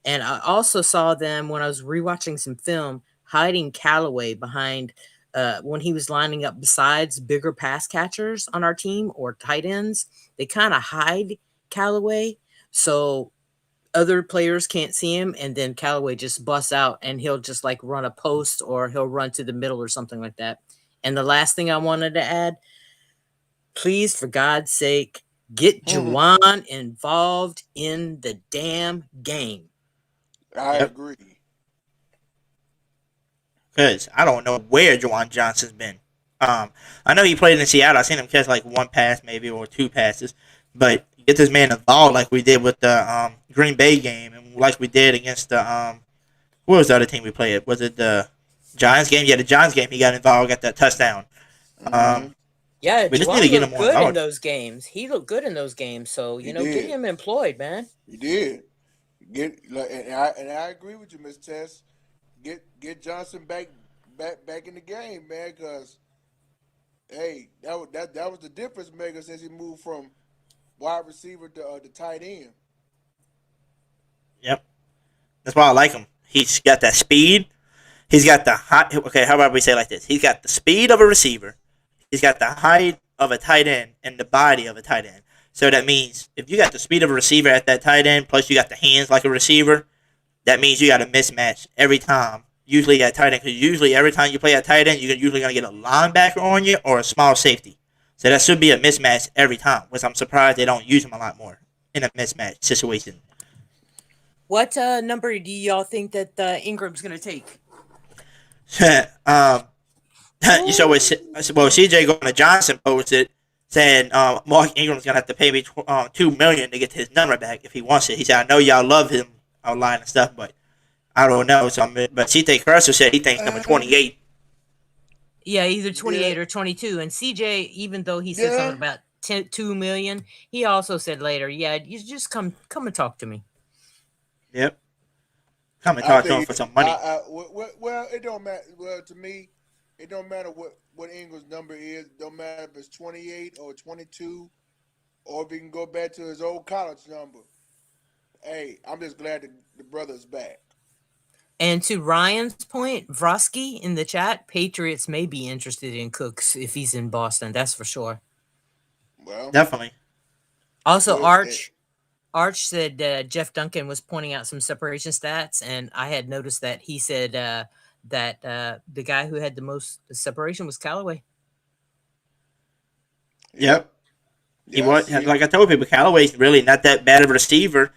And I also saw them when I was rewatching some film hiding Callaway behind when he was lining up besides bigger pass catchers on our team or tight ends. They kind of hide Callaway so other players can't see him, and then Callaway just busts out and he'll just like run a post or he'll run to the middle or something like that. And the last thing I wanted to add, please, for God's sake, get Juwan involved in the damn game. I agree. Because I don't know where Juwan Johnson's been. I know he played in Seattle. I seen him catch like one pass maybe or two passes. But get this man involved like we did with the Green Bay game and like we did against the what was the other team we played? Was it the Giants game? Yeah, the Giants game. He got involved, got that touchdown. Yeah, we just need to get him good on in those games. He looked good in those games, so get him employed, man. He did. And I agree with you, Miss Tess. Get Johnson back in the game, man. Because hey, that was the difference maker since he moved from wide receiver to the tight end. Yep, that's why I like him. He's got that speed. He's got the height. Okay, how about we say it like this? He's got the speed of a receiver. He's got the height of a tight end and the body of a tight end. So that means if you got the speed of a receiver at that tight end, plus you got the hands like a receiver, that means you got a mismatch every time. Usually at tight end, because usually every time you play at tight end, you're usually going to get a linebacker on you or a small safety. So that should be a mismatch every time, which I'm surprised they don't use him a lot more in a mismatch situation. What number do y'all think that Ingram's going to take? You saw what CJ going to Johnson posted saying Mark Ingram's going to have to pay me $2 million to get his number back if he wants it. He said, I know y'all love him online and stuff, but I don't know. But CJ Crusher said he thinks number 28. Yeah, either 28 or 22. And CJ, even though he said something about 2 million, he also said later, yeah, you just come and talk to me. Yep. Come and talk to him for some money. Well, it don't matter. Well, to me, it don't matter what Ingram's number is. It don't matter if it's 28 or 22, or if he can go back to his old college number. Hey, I'm just glad the brother's back. And to Ryan's point, Vrosky in the chat, Patriots may be interested in Cooks if he's in Boston. That's for sure. Well, definitely. Also, Arch said Jeff Duncan was pointing out some separation stats, and I had noticed that he said that the guy who had the most separation was Callaway. Yep. He was, like I told people, Callaway's really not that bad of a receiver,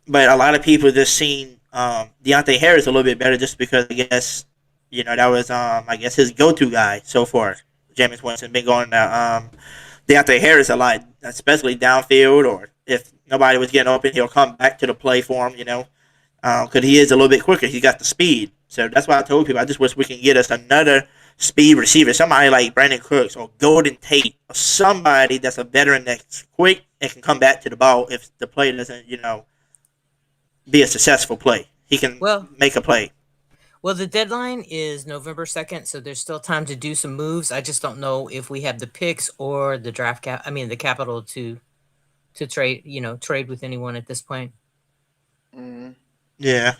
but a lot of people just seen Deontay Harris a little bit better just because I guess that was I guess his go-to guy so far. Jameis Winston been going to Deontay Harris a lot, especially downfield, or if nobody was getting open, he'll come back to the play for him, because he is a little bit quicker. He's got the speed. So that's why I told people I just wish we can get us another speed receiver, somebody like Brandon Cooks or Golden Tate, or somebody that's a veteran that's quick and can come back to the ball if the play doesn't, be a successful play. He can make a play. Well, the deadline is November 2nd, so there's still time to do some moves. I just don't know if we have the picks or the the capital to trade, trade with anyone at this point. Mm-hmm. Yeah.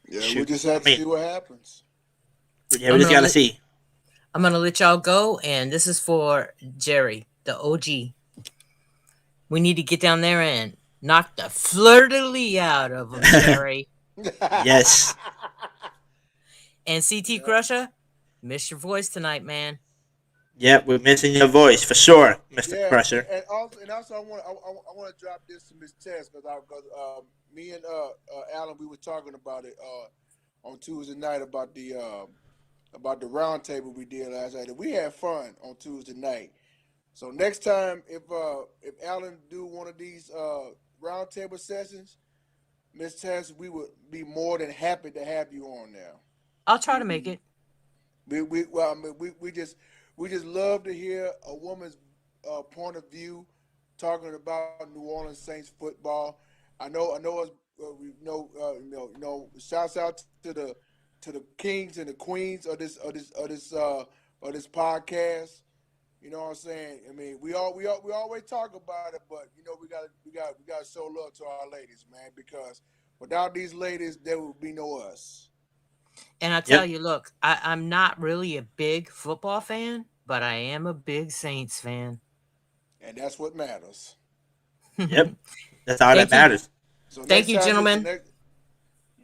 We just have to see what happens. Yeah, we just got to see. I'm going to let y'all go, and this is for Jerry, the OG. We need to get down there and knock the fleur-de-lis out of him, Jerry. Yes. And CT Crusher, miss your voice tonight, man. Yep, we're missing your voice for sure, Mr. Crusher. And also, I want to drop this to Miss Tess because me and Alan, we were talking about it on Tuesday night about the round table we did last night. And we had fun on Tuesday night. So next time, if Alan do one of these round table sessions, Miss Tess, we would be more than happy to have you on now. I'll try to make it. We just love to hear a woman's point of view talking about New Orleans Saints football. I know us. Shouts out to the kings and the queens of this podcast. You know what I'm saying? I mean, we always talk about it, but we got to show love to our ladies, man, because without these ladies, there would be no us. And I tell you, look, I'm not really a big football fan, but I am a big Saints fan. And that's what matters. Yep. That's all that matters. So thank you, gentlemen.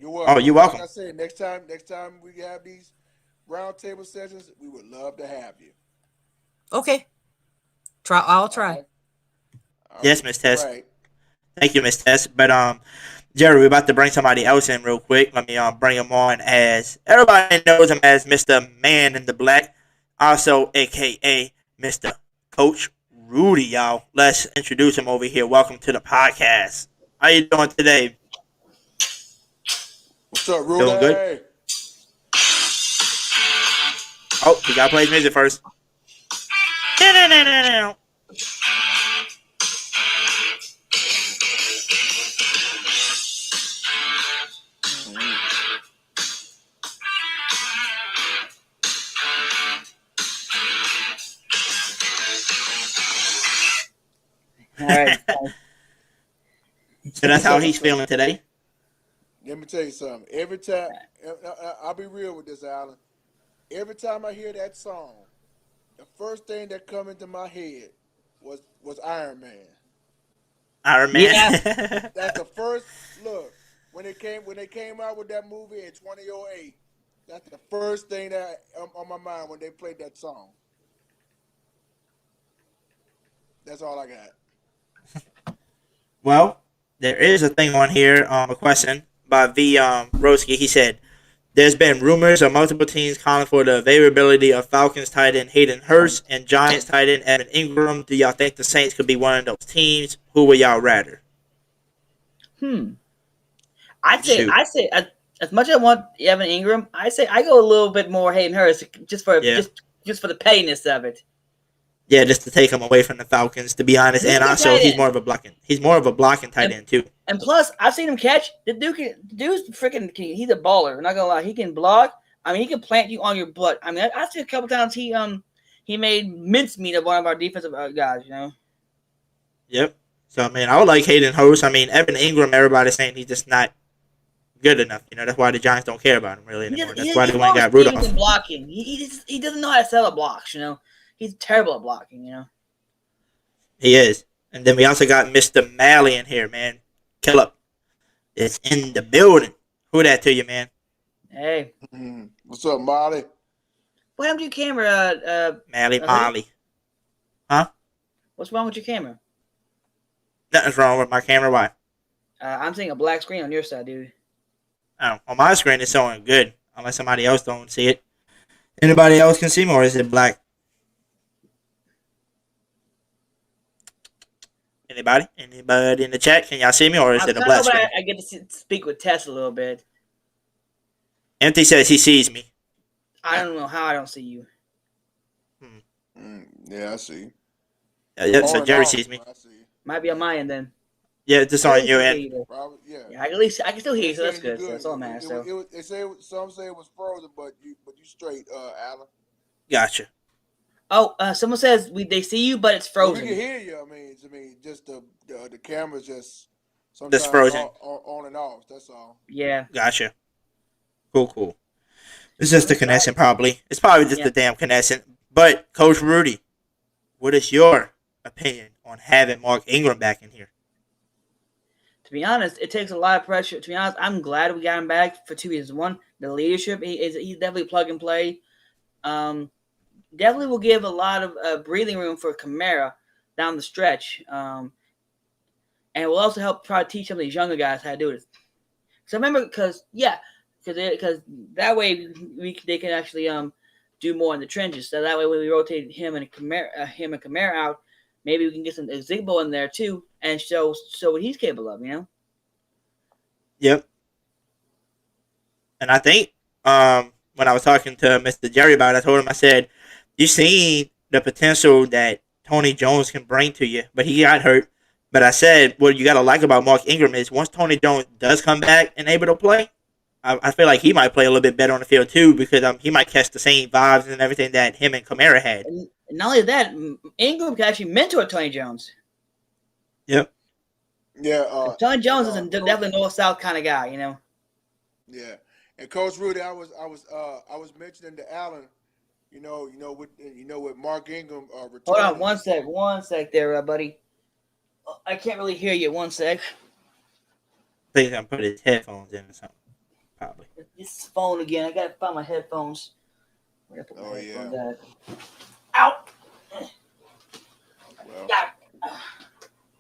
You're welcome. Oh, you're welcome. Like I said, next time we have these round table sessions, we would love to have you. Okay. I'll try. Right. Yes, Miss Tess. Right. Thank you, Miss Tess. But Jerry, we're about to bring somebody else in real quick. Let me bring him on as everybody knows him as Mr. Man in the Black, also aka Mr. Coach Rudy, y'all. Let's introduce him over here. Welcome to the podcast. How you doing today? What's up, Rudy? Doing good. Oh, we gotta play his music first. All right. So that's how he's feeling today. Let me tell you something. Every time, I'll be real with this, Alan. Every time I hear that song, the first thing that come into my head was Iron Man. Iron Man. Yeah. That's the first look when they came out with that movie in 2008. That's the first thing that on my mind when they played that song. That's all I got. Well, there is a thing on here, a question by V. Roski. He said, there's been rumors of multiple teams calling for the availability of Falcons tight end Hayden Hurst and Giants tight end Evan Ingram. Do y'all think the Saints could be one of those teams? Who would y'all rather? I say as much as I want Evan Ingram, I say I go a little bit more Hayden Hurst just for just for the pettiness of it. Yeah, just to take him away from the Falcons, to be honest, and also he's more of a blocking tight end too. And plus, I've seen him catch the dude's freaking. He's a baller. I'm not gonna lie, he can block. I mean, he can plant you on your butt. I mean, I see a couple times he made mincemeat of one of our defensive guys. You know. Yep. So I mean, I would like Hayden Hurst. I mean, Evan Ingram. Everybody's saying he's just not good enough. You know, that's why the Giants don't care about him really anymore. That's why they went and got Rudolph. Blocking. He doesn't know how to sell a blocks. You know. He's terrible at blocking, you know. He is. And then we also got Mr. Malley in here, man. Killip is in the building. Who that to you, man? Hey. What's up, Molly? What happened to your camera? Molly. Huh? What's wrong with your camera? Nothing's wrong with my camera. Why? I'm seeing a black screen on your side, dude. Oh, on my screen it's showing good. Unless somebody else don't see it. Anybody else can see me, or is it black? Anybody in the chat? Can y'all see me, or is it a black screen? I get to speak with Tess a little bit. Empty says he sees me. I don't know how I don't see you. Yeah, I see. Yeah, so Jerry sees me. Might be on my end then. Yeah, just on your end. Probably, yeah. At least I can still hear you, so that's good. So that's all that matters. Some say it was frozen, but you straight, Alan. Gotcha. Oh, someone says they see you, but it's frozen. We can hear you. I mean, just the camera's just sometimes frozen on and off. That's all. Yeah. Gotcha. Cool. It's just the connection, probably. It's probably just the damn connection. But Coach Rudy, what is your opinion on having Mark Ingram back in here? To be honest, it takes a lot of pressure. To be honest, I'm glad we got him back for 2 reasons. One, the leadership. He's definitely plug and play. Definitely will give a lot of breathing room for Kamara down the stretch. And it will also help try to teach some of these younger guys how to do it. So remember, because that way they can actually do more in the trenches. So that way when we rotate him and Kamara out, maybe we can get some Zigbo in there too and show what he's capable of, you know? Yep. And I think when I was talking to Mr. Jerry about it, I told him, I said, you seen the potential that Tony Jones can bring to you, but he got hurt. But I said, what you got to like about Mark Ingram is once Tony Jones does come back and able to play, I feel like he might play a little bit better on the field too, because he might catch the same vibes and everything that him and Kamara had. And not only that, Ingram can actually mentor Tony Jones. Yep. Yeah. Tony Jones is definitely a north-south kind of guy, you know. Yeah. And Coach Rudy, I was mentioning to Allen, with Mark Ingram returning. Hold on, one sec there, buddy. I can't really hear you. 1 sec. I think he's gonna put his headphones in or something. Probably. This phone again. I gotta find my headphones. Where did I put my headphones at? Ow!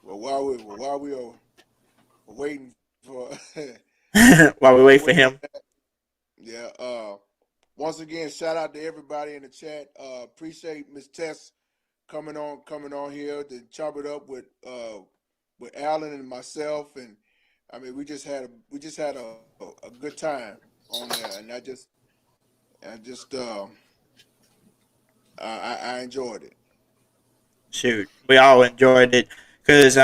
While we are waiting for while we wait for him. Yeah. Once again, shout out to everybody in the chat. Appreciate Miss Tess coming on here to chop it up with Alan and myself, and I mean we just had a good time on there, and I enjoyed it. Shoot, we all enjoyed it because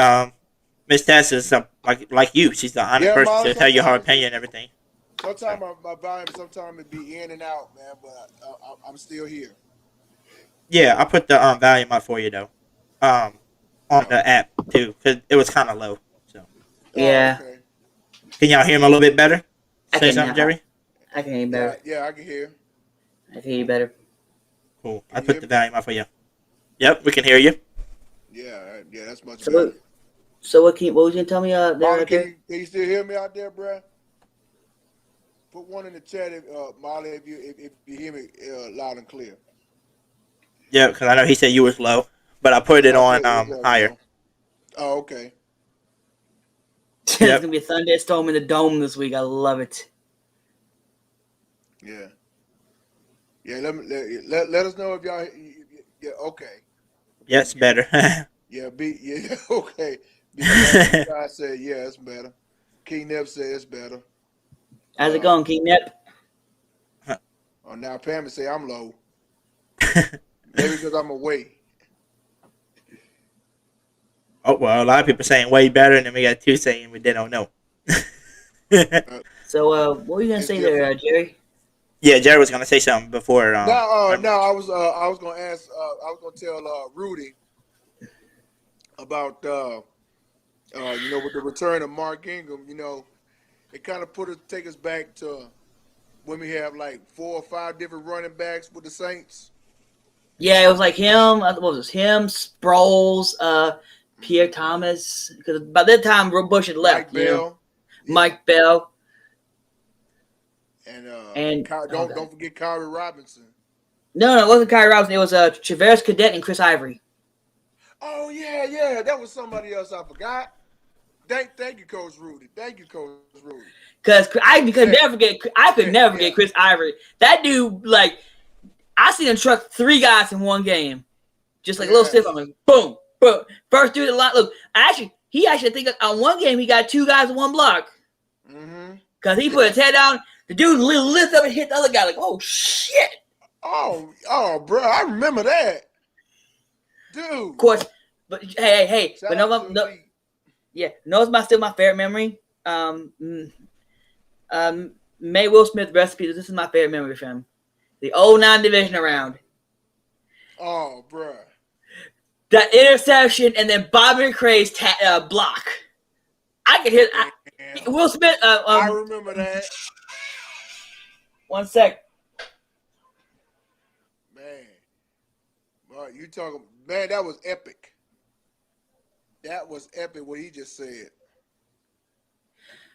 Miss Tess is like you. She's the honest person to tell you her opinion and everything. Sometimes my volume, sometimes it be in and out, man, but I'm still here. Yeah, I put the volume up for you though, on the app too, because it was kind of low. So yeah. Okay. Can y'all hear him a little bit better? Say something, Jerry. I can hear you better. Yeah, I can hear. I can hear you better. Cool. I put the volume up for you. Yep, we can hear you. Yeah, that's much better. So what was you gonna tell me there? Molly, Jerry? can you still hear me out there, bruh? Put one in the chat, Molly, if you hear me loud and clear. Yeah, because I know he said you was low, but I put it on higher. Low. Oh, okay. It's Yep. gonna be a thunderstorm in the dome this week. I love it. Yeah. Yeah. Let us know if y'all. Yeah. Okay. Yes, better. Yeah. Yeah. Okay. Because I said yeah, it's better. King Neb said it's better. How's it going, King Nep? Oh, now Pam say I'm low. Maybe because I'm away. Oh well, a lot of people saying way better, and then we got two saying we don't know. So what were you gonna say there, Jerry? Yeah, Jerry was gonna say something before. No, I was gonna ask. I was gonna tell Rudy about with the return of Mark Ingram. It kind of take us back to when we have like 4 or 5 different running backs with the Saints. Yeah, it was like him. What was it? Him, Sproles, Pierre Thomas. Because by that time, Bush had left. Mike Bell. Mike Bell. And don't forget Kyrie Robinson. No, it wasn't Kyrie Robinson. It was Traverse Cadet and Chris Ivory. Oh yeah, that was somebody else. I forgot. Thank you, Coach Rudy. Thank you, Coach Rudy. Because I could never forget Chris Ivory. That dude, like, I seen him truck 3 guys in one game, just like a little stiff. I'm like, boom, boom. First dude, look. He actually think on one game he got 2 guys in one block. Because he put his head down. The dude lift up and hit the other guy like, oh shit. Oh, bro, I remember that, dude. Of course, but hey, but no, yeah, it's still my favorite memory. May Will Smith recipe. This is my favorite memory from him. The 09 division round. Oh, bro. That interception and then Bobby McCray's block. I could hear Will Smith. I remember that. One sec. Man, you talking? Man, that was epic. That was epic what he just said.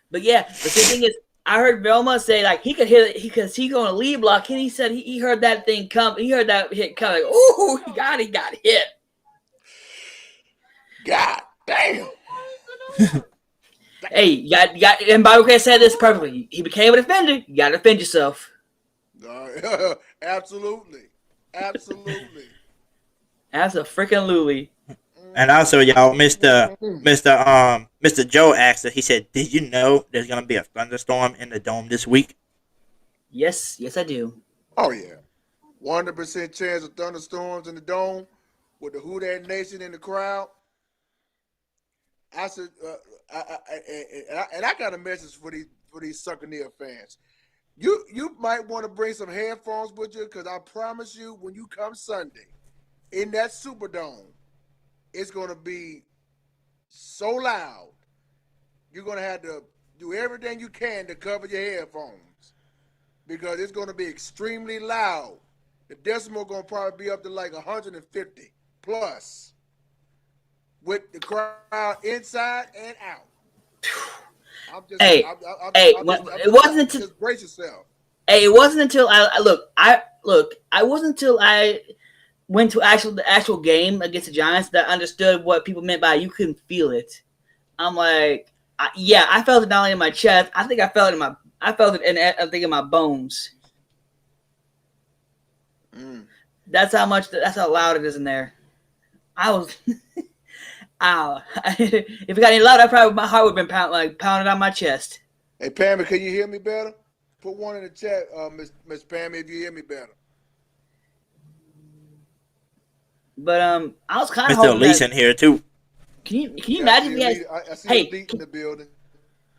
But yeah, the thing is, I heard Velma say like he could hear it because he going to lead block, and he said he heard that thing come. He heard that hit come. Like, ooh, he got hit. God damn. Hey, you got, and Bobby McCray said this perfectly. He became a defender. You got to defend yourself. Absolutely. That's a freaking Luli. And also, y'all, Mr. Joe asked us. He said, "Did you know there's gonna be a thunderstorm in the dome this week?" Yes, I do. Oh yeah, 100% chance of thunderstorms in the dome with the Hoodie Nation in the crowd. I said, I got a message for these Succaneer fans. You might want to bring some headphones with you, because I promise you, when you come Sunday in that Superdome, it's going to be so loud. You're going to have to do everything you can to cover your headphones, because it's going to be extremely loud. The decimal going to probably be up to like 150 plus, with the crowd inside and out. It wasn't until just brace yourself. Hey, it wasn't until I wasn't until I went to the actual game against the Giants that I understood what people meant by you couldn't feel it. I'm like, I felt it not only in my chest. I think I felt it in my bones. That's how loud it is in there. I was. Ow. If it got any louder, my heart would have been pounded on my chest. Hey, Pammy, can you hear me better? Put one in the chat, Miss Pammy, if you hear me better. But I was kind of Mr. Elise in here too. Can you imagine if we had? I see Elite in the building.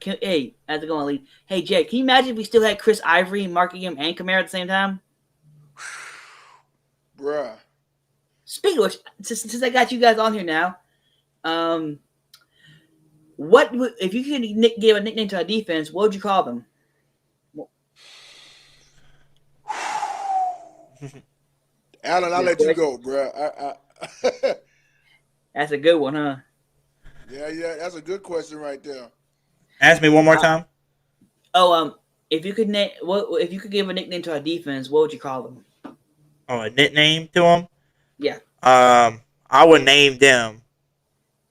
Hey, how's it going, Elite? Hey, Jay, can you imagine if we still had Chris Ivory, Mark Ingram, and Kamara at the same time? Bruh. Speaking of which, since I got you guys on here now, what if you could give a nickname to our defense? What would you call them? Alan, I'll let you go, bro. That's a good one, huh? Yeah, that's a good question right there. Ask me one more time. If you could if you could give a nickname to our defense, what would you call them? Oh, a nickname to them? Yeah. I would name them.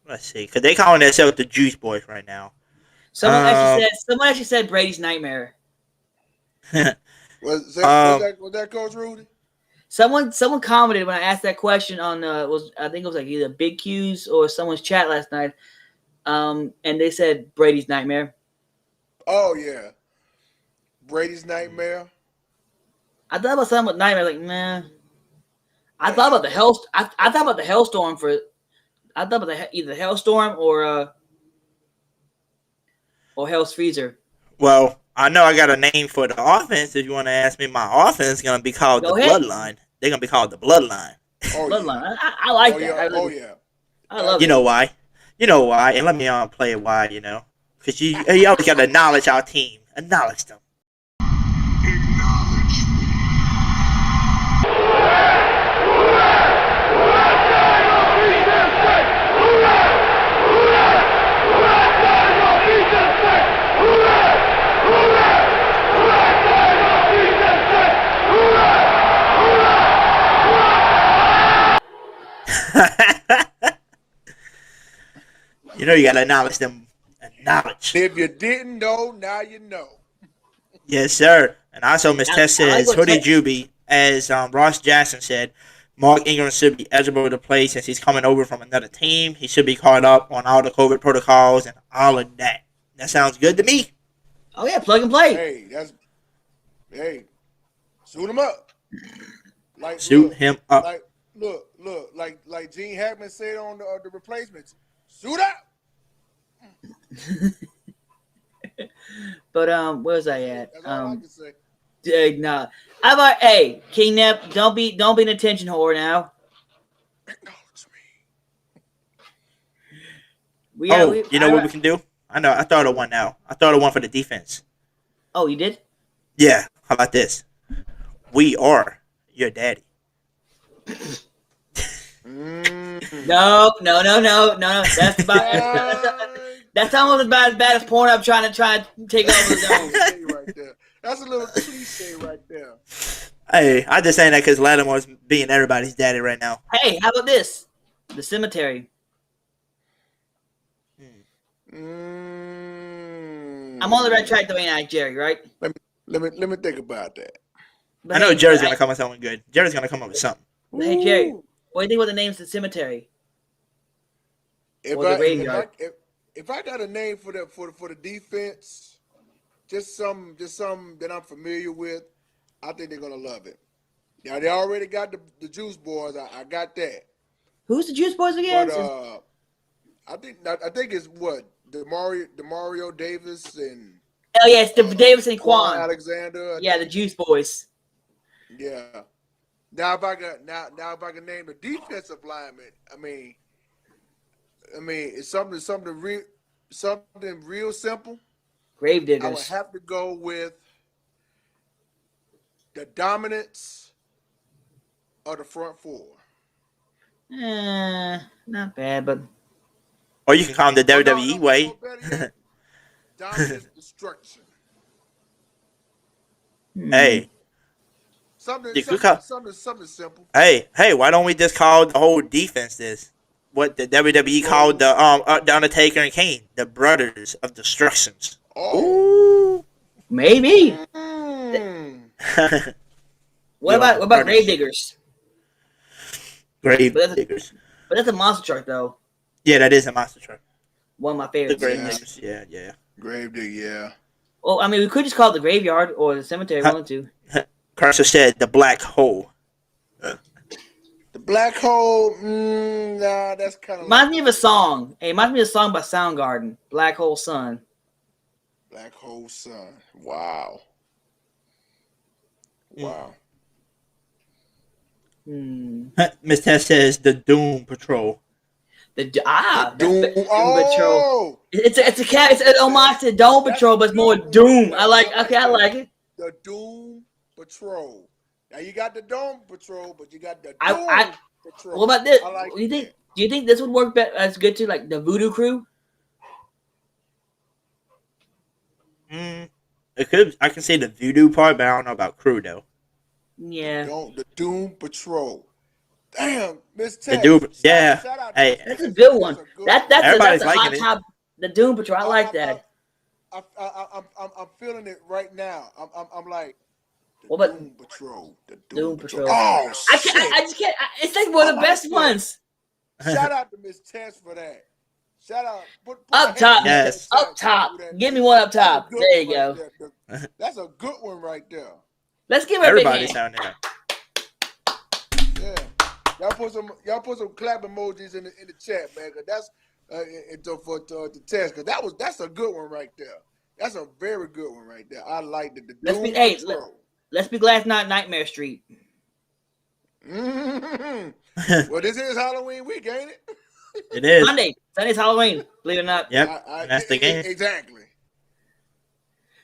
Let's see, because they calling themselves the Juice Boys right now. Someone actually said Brady's Nightmare. Was that Coach Rudy? Someone commented when I asked that question on I think it was like either Big Q's or someone's chat last night. And they said Brady's Nightmare. Oh yeah, Brady's Nightmare. I thought about something with Nightmare, like man. I thought about the hell. I thought about the Hellstorm for. I thought about either Hellstorm or Hell's Freezer. Well, I know I got a name for the offense. If you want to ask me, my offense is gonna be called the Bloodline. They're gonna be called the Bloodline. Oh, Bloodline. I like that. Yeah. I love it. You know why? You know why? And let me play it why. You know, because you always got to acknowledge our team. Acknowledge them. You know you gotta acknowledge them. Acknowledge. If you didn't know, now you know. Yes, sir. And also, Ms. Tess says, Hoodie Jube, as Ross Jackson said, Mark Ingram should be eligible to play since he's coming over from another team. He should be caught up on all the COVID protocols and all of that. That sounds good to me. Oh yeah, plug and play. Hey, suit him up. Suit him up. Like Gene Hackman said on the replacements. Suit up. But where's I at? That's all I can say. Nah. How about King Nep? Don't be an attention whore now. Acknowledge me. You know what we can do? I know. I thought of one now. I thought of one for the defense. Oh, you did? Yeah. How about this? We are your daddy. No. That's that's almost about as bad as porn. I'm trying to take over the zone. Right there. That's a little cliche right there. Hey, I just saying that because Lattimore's being everybody's daddy right now. Hey, how about this? The cemetery. I'm on the right track though, ain't I, Jerry? Right? Let me think about that. But I know Jerry's gonna come up with something good. Jerry's gonna come up with something. Hey Jerry, what do you think about the names of the cemetery? If I got a name for the defense, just some that I'm familiar with, I think they're gonna love it. Yeah, they already got the Juice Boys. I got that. Who's the Juice Boys again? But I think it's what Demario Davis and it's the Davis and Quan Alexander. Yeah, the Juice Boys. Yeah. Now if I can name the defensive lineman, I mean, it's something real simple. Gravediggers. I would have to go with the dominance of the front four. Not bad, but. Or you can call them the WWE way. Dominance destruction. Hey. Something simple. Hey, why don't we just call the whole defense this? What the WWE called the Undertaker and Kane, the Brothers of Destructions. Oh, maybe. What about Gravediggers? Gravediggers. But that's a monster truck, though. Yeah, that is a monster truck. One of my favorites. The Gravediggers, yeah. Gravedigger, yeah. Well, I mean, we could just call it the graveyard or the cemetery. One or two. Carson said the black hole. The black hole, nah, that's kind of. Reminds me of a song. Hey, reminds me of a song by Soundgarden. Black Hole Sun. Black Hole Sun. Wow. Wow. Miss Tess says the Doom Patrol. The Doom Patrol. It's an homage to Doom Patrol, but it's more Doom. I like it. The Doom Patrol. Now you got the Doom Patrol, but you got the Doom Patrol. What about this? I like Do you think this would work as good too, like the Voodoo Crew? It could. I can say the voodoo part, but I don't know about crew though. Yeah. The Doom Patrol. Damn, Miss The Tech. Doom, yeah. Shout out to Hey, Miss That's Tech. a good one. That's a good That's Everybody's a hot liking it. top. The Doom Patrol. I like that. I'm feeling it right now. I'm like What about Doom Patrol? The Doom Patrol? Oh I shit! just can't. It's like one of the best ones. Shout out to Miss Tess for that. Shout out. Put Up a top, hand in Yes. the chat Up top. for that. Give me one up That's a top. good There you one go. right there. That's a good one right there. Let's give her a big Everybody's hand. sounding it. Yeah. Y'all put some clap emojis in the chat, man. Cause that's for the test. Cause that's a good one right there. That's a very good one right there. I like the Doom Patrol. Let's be glad it's not Nightmare Street. Mm-hmm. Well, this is Halloween week, ain't it? It is. Sunday's Halloween. Believe it or not. Yep. And that's the game. Exactly.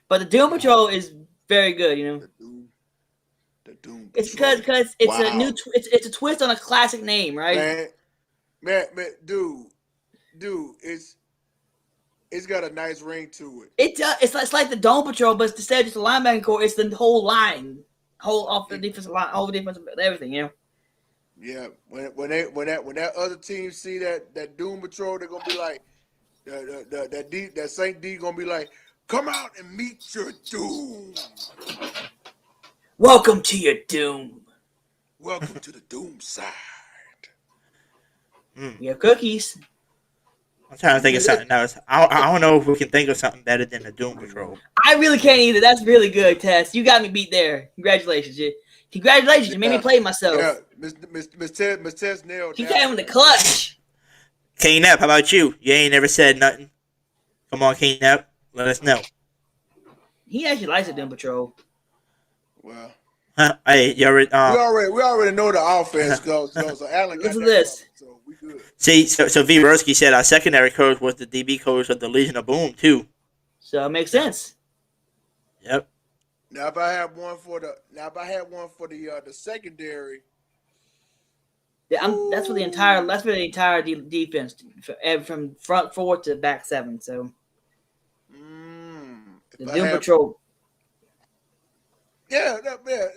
But the Doom Patrol is very good. You know. The Doom Patrol. It's because it's a new. It's a twist on a classic name, right? Man, dude, it's got a nice ring to it. It's like the Dome Patrol, but instead of just the linebacking core, it's the whole line, whole off the defensive line, whole defensive everything. You know. Yeah, when that other team see that Doom Patrol, they're gonna be like, that Saint D gonna be like, come out and meet your doom. Welcome to your doom. Welcome to the doom side. We have cookies. I'm trying to think of something else. I don't know if we can think of something better than the Doom Patrol. I really can't either. That's really good, Tess. You got me beat there. Congratulations, you. Congratulations, you made me play myself. Yeah, Miss Tess nailed. He came with the clutch. King Nap, how about you? You ain't never said nothing. Come on, King Nap, let us know. He actually likes the Doom Patrol. Well, hey, you already, we already know the offense goes. So Allen got Listen to that this. covered, so we good. See, so V. Roski said our secondary coach was the DB coach of the Legion of Boom too. So it makes sense. Yep. Now, if I had one for the secondary, that's for the entire defense, from front four to back seven. So the Doom Patrol. Yeah,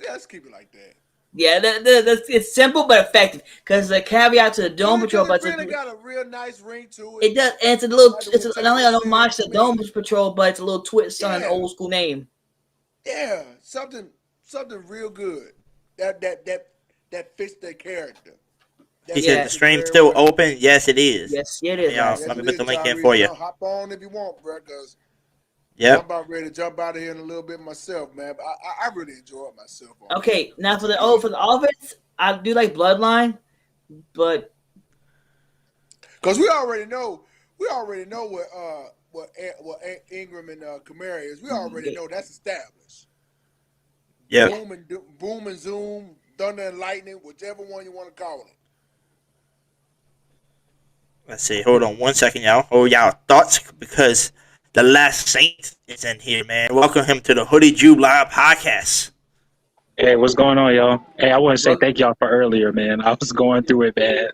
let's keep it like that. Yeah, it's simple but effective. Because the caveat to the Dome Patrol, but it really got a real nice ring to it does, and it's not only an homage to Dome Patrol, but it's a little twist on an old school name. Yeah, something real good that fits their character. He said the stream's still open. Yes, it is. Yes, it is. Yeah, let me put the link in for you. Hop on if you want, bro, because Yep. I'm about ready to jump out of here in a little bit myself, man. But I really enjoyed myself. Okay, now for the offense, I do like Bloodline, but because we already know what Ingram and Kamara is. We already know that's established. Yeah. Boom and zoom, thunder and lightning, whichever one you want to call it. Let's see. Hold on 1 second, y'all. Hold y'all thoughts because the last Saint is in here, man. Welcome him to the Hoodie Jube Live podcast. Hey, what's going on, y'all? Hey, I want to say thank y'all for earlier, man. I was going through it bad.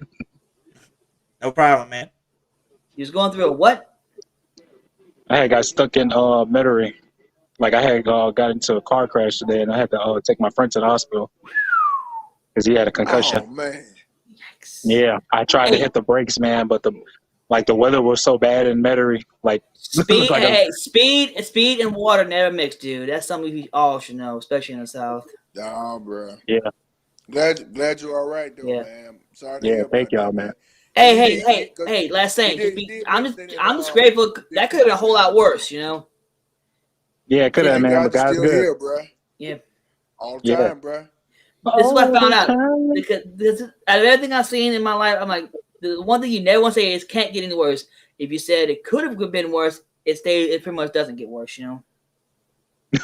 No problem, man. You was going through a what? I had got stuck in Metairie. Like, I had got into a car crash today, and I had to take my friend to the hospital because he had a concussion. Oh, man. Yeah, I tried to hit the brakes, man, but the weather was so bad in Metairie. Like, Speed, like speed and water never mix, dude. That's something we all should know, especially in the South. Nah, bro. Yeah. Glad you're all right, though, man. Sorry to hear thank y'all, that, man. Hey, last thing. I'm just grateful. That could have been a whole lot worse, you know? Yeah, it could have, man, but God's good. Here, bro. Yeah. All the time, bro. This is what I found out. Because out of everything I've seen in my life, I'm like, the one thing you never want to say is can't get any worse. If you said it could have been worse, it pretty much doesn't get worse, you know?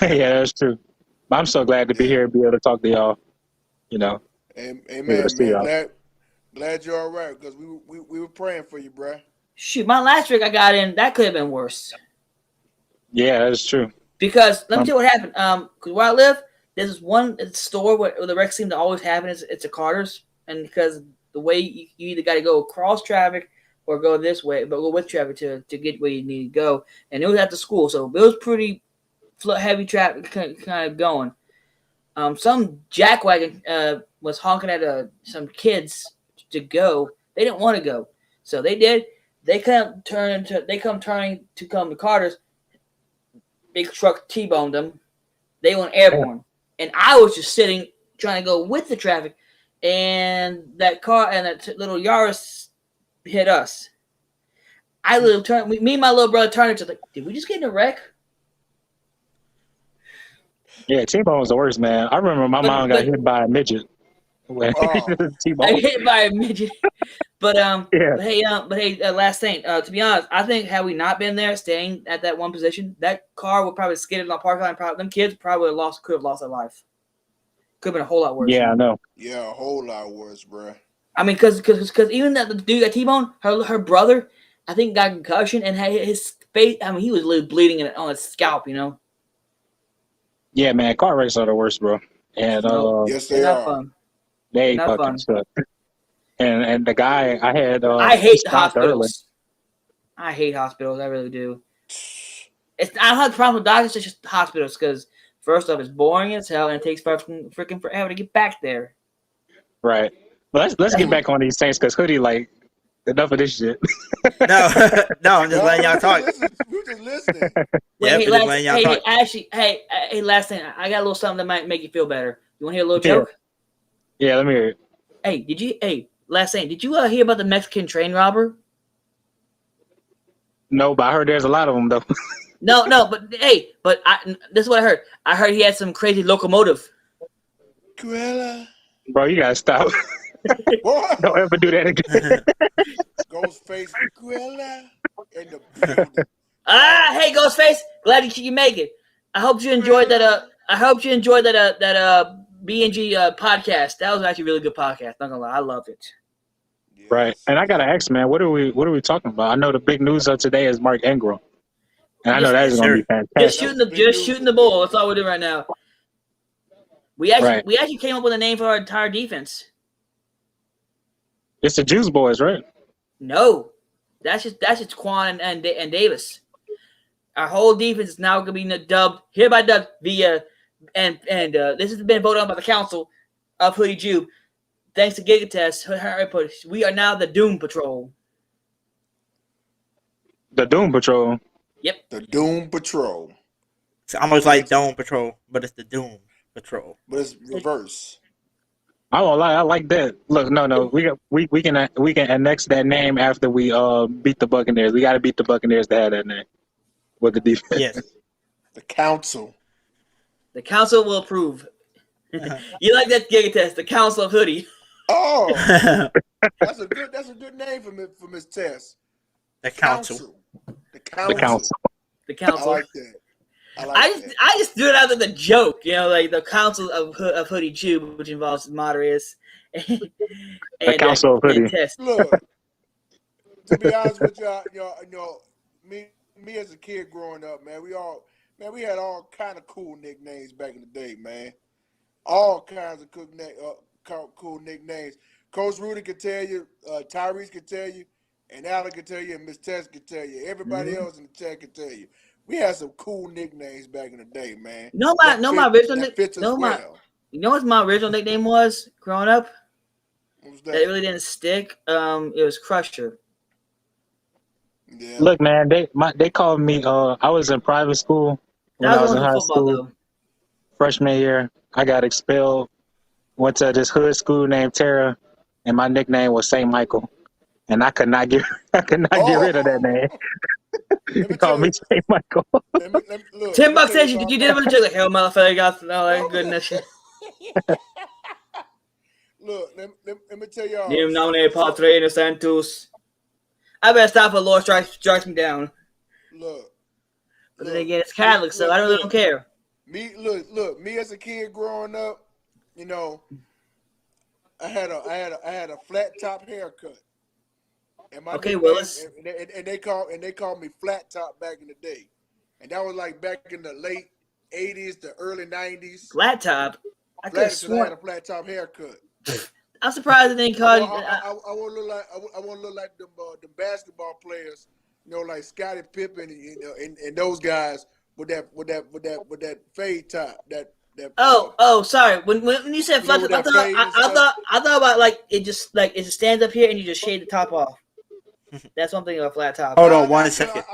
Yeah, that's true. I'm so glad to be here and be able to talk to y'all, you know. Amen, man. Glad you're all right because we were praying for you, bro. Shoot, my last trick I got in, that could have been worse. Yeah, that's true. Because let me tell you what happened. Because where I live, there's this one store where the wrecks seem to always happen. It's a Carter's, and because the way you either got to go across traffic or go this way, but go with traffic to get where you need to go. And it was at the school, so it was pretty heavy traffic kind of going. Some jackwagon was honking at some kids to go. They didn't want to go, so they did. They come turning to come to Carter's. Big truck T-boned them. They went airborne, and I was just sitting trying to go with the traffic, and that car and that little Yaris hit us. I literally turned. Me and my little brother turned to like, did we just get in a wreck? Yeah, T-Bone was the worst, man. I remember my mom got hit by a midget. T-Bone. I hit by a midget. But yeah. But hey, last thing. To be honest, I think had we not been there, staying at that one position, that car would probably skidded on the parking lot. Probably them kids probably could have lost their life. Could have been a whole lot worse. Yeah, I know. Yeah, a whole lot worse, bro. I mean, because even that the dude that T-Bone, her brother, I think got concussion and had his face. I mean, he was literally bleeding on his scalp. You know. Yeah, man, car races are the worst, bro. And yes, they are. Fun. They fucking suck. And the guy I had, I hate the hospitals. I hate hospitals. I really do. I don't have a problem with doctors. It's just hospitals because first off, it's boring as hell and it takes freaking forever to get back there. Right. But let's get back on these things because Hoodie like enough of this shit. No, I'm just letting y'all talk. We're just listening. Yeah, hey, just letting y'all talk. Hey, last thing. I got a little something that might make you feel better. You want to hear a little joke? Yeah, let me hear it. Hey, last thing. Did you hear about the Mexican train robber? No, but I heard there's a lot of them though. No, but this is what I heard. I heard he had some crazy locomotive. Cruella. Bro, you gotta stop. Don't ever do that again. Ghostface Cruella in the building. Hey, Ghostface. Glad you make it. I hope you enjoyed that. I hope you enjoyed that B&G podcast. That was actually a really good podcast. Not gonna lie, I love it. Yes. Right, and I gotta ask, man, what are we talking about? I know the big news of today is Mark Ingram, and I know that is gonna be fantastic. Just shooting the ball. That's all we're doing right now. We actually came up with a name for our entire defense. It's the Juice Boys, right? No, that's just Quan and Davis. Our whole defense is now gonna be dubbed via and this has been voted on by the council of Hoodie Jube. Thanks to Gigatest, her input, we are now the Doom Patrol. The Doom Patrol. Yep. The Doom Patrol. It's almost like Doom Patrol, but it's the Doom Patrol. But it's reverse. I won't lie, I like that. Look, no, we can annex that name after we beat the Buccaneers. We got to beat the Buccaneers to have that name with the defense. Yes. The council. The council will approve. You like that Gigatest, the Council of Hoodie. Oh, that's a good name for Miss Tess. The council. The council. I like that. I just threw it out as a joke, you know, like the Council of Hoodie Jube, which involves Moderators. And the Council of Hoodie. Look, to be honest with y'all, me as a kid growing up, man, we had all kind of cool nicknames back in the day, man. All kinds of cool nicknames. Coach Rudy could tell you, Tyrese could tell you, and Allen could tell you, and Miss Tess could tell you. Everybody else in the chat could tell you. We had some cool nicknames back in the day, man. You know what my original nickname was growing up? What was that? That really didn't stick. It was Crusher. Yeah. Look, man, they called me. I was in private school when I was in high school. Freshman year, I got expelled. Went to this hood school named Terra, and my nickname was Saint Michael, and I could not get rid of that name. They called me Saint Michael. Look, $10 says you did it like hell, motherfucker. Got all that goodness. Look, let me tell y'all. Name nominated Padre in the Santos. I better stop for Lord strikes me down. Look. But then again, it's Catholic, so I really don't care. Me as a kid growing up, you know, I had a flat top haircut. And my Willis. And they called me Flat Top back in the day, and that was like back in the late '80s to early '90s. Flat Top. I could have sworn. I had a flat top haircut. I'm surprised they didn't call you. I want to look like them basketball players, you know, like Scottie Pippen, you know, and those guys with that fade top. That Oh, sorry. When you said flat top, I thought about like it just like it stands up here and you just shade the top off. That's one thing about flat top. Hold on 1 second.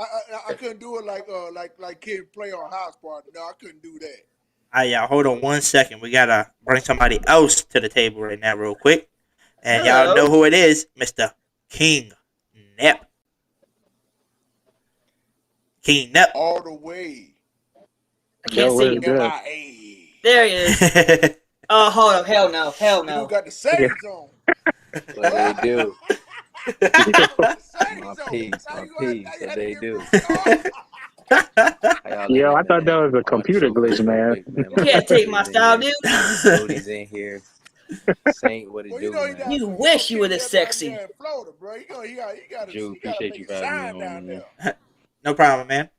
I couldn't do it like kids play on house party. No, I couldn't do that. All right, y'all. Hold on 1 second. We gotta bring somebody else to the table right now, real quick. And y'all know who it is, Mr. King Nep. King Nep. All the way. I can't see him. There he is. Oh, hold up. Hell no. You got the shades on. What they do. My peace. What they do. Yo, I thought that was a computer glitch, man. You can't take my style, dude. Hoodie's in here. Saint, what it do, man? You wish you were this sexy. Florida, bro. Jube, appreciate you for having me on, man. No problem, man.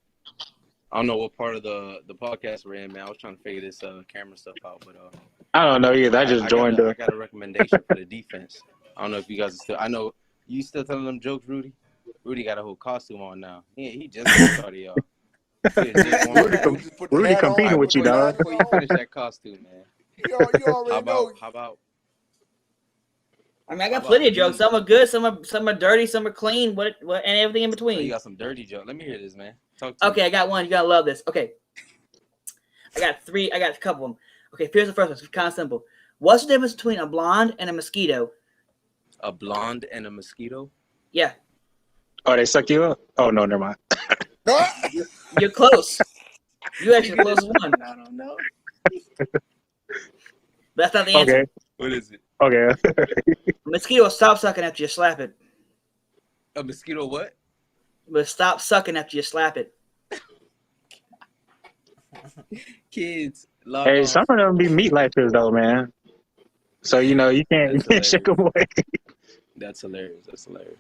I don't know what part of the podcast we're in, man. I was trying to figure this camera stuff out, but I don't know either. I just joined. I got a recommendation for the defense. I don't know if you guys are still. I know you still telling them jokes, Rudy. Rudy got a whole costume on now. He just started, y'all. Rudy competing with you, dog. Before you finish that costume, man. You already know. How about? I mean, I got plenty of jokes. Some are good, some are dirty, some are clean. What and everything in between. Oh, you got some dirty jokes. Let me hear this, man. Talk to me. I got one. You gotta love this. Okay, I got three. I got a couple of them. Okay, here's the first one. It's kind of simple. What's the difference between a blonde and a mosquito? A blonde and a mosquito? Yeah. Oh, they suck you up? Oh no, never mind. You're close. You actually the closest one. I don't know. That's not the answer. Okay. What is it? Okay. A mosquito will stop sucking after you slap it. A mosquito what? But stop sucking after you slap it. Kids. Hey, some of them be meat like this though, man. So you can't shake them away. That's hilarious.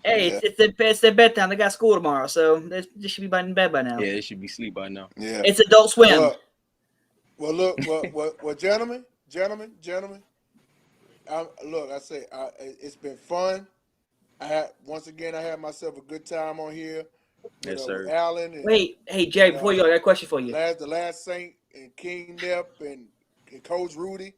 Hey, it's their bedtime. They got school tomorrow, so they should be in bed by now. Yeah, they should be asleep by now. Yeah. It's Adult Swim. Well, look, gentlemen. I say it's been fun. I had myself a good time on here. Yes, sir. With Alan. And, Wait, hey Jerry, before you go, I got a question for you. The last Saint and King Nep and Coach Rudy.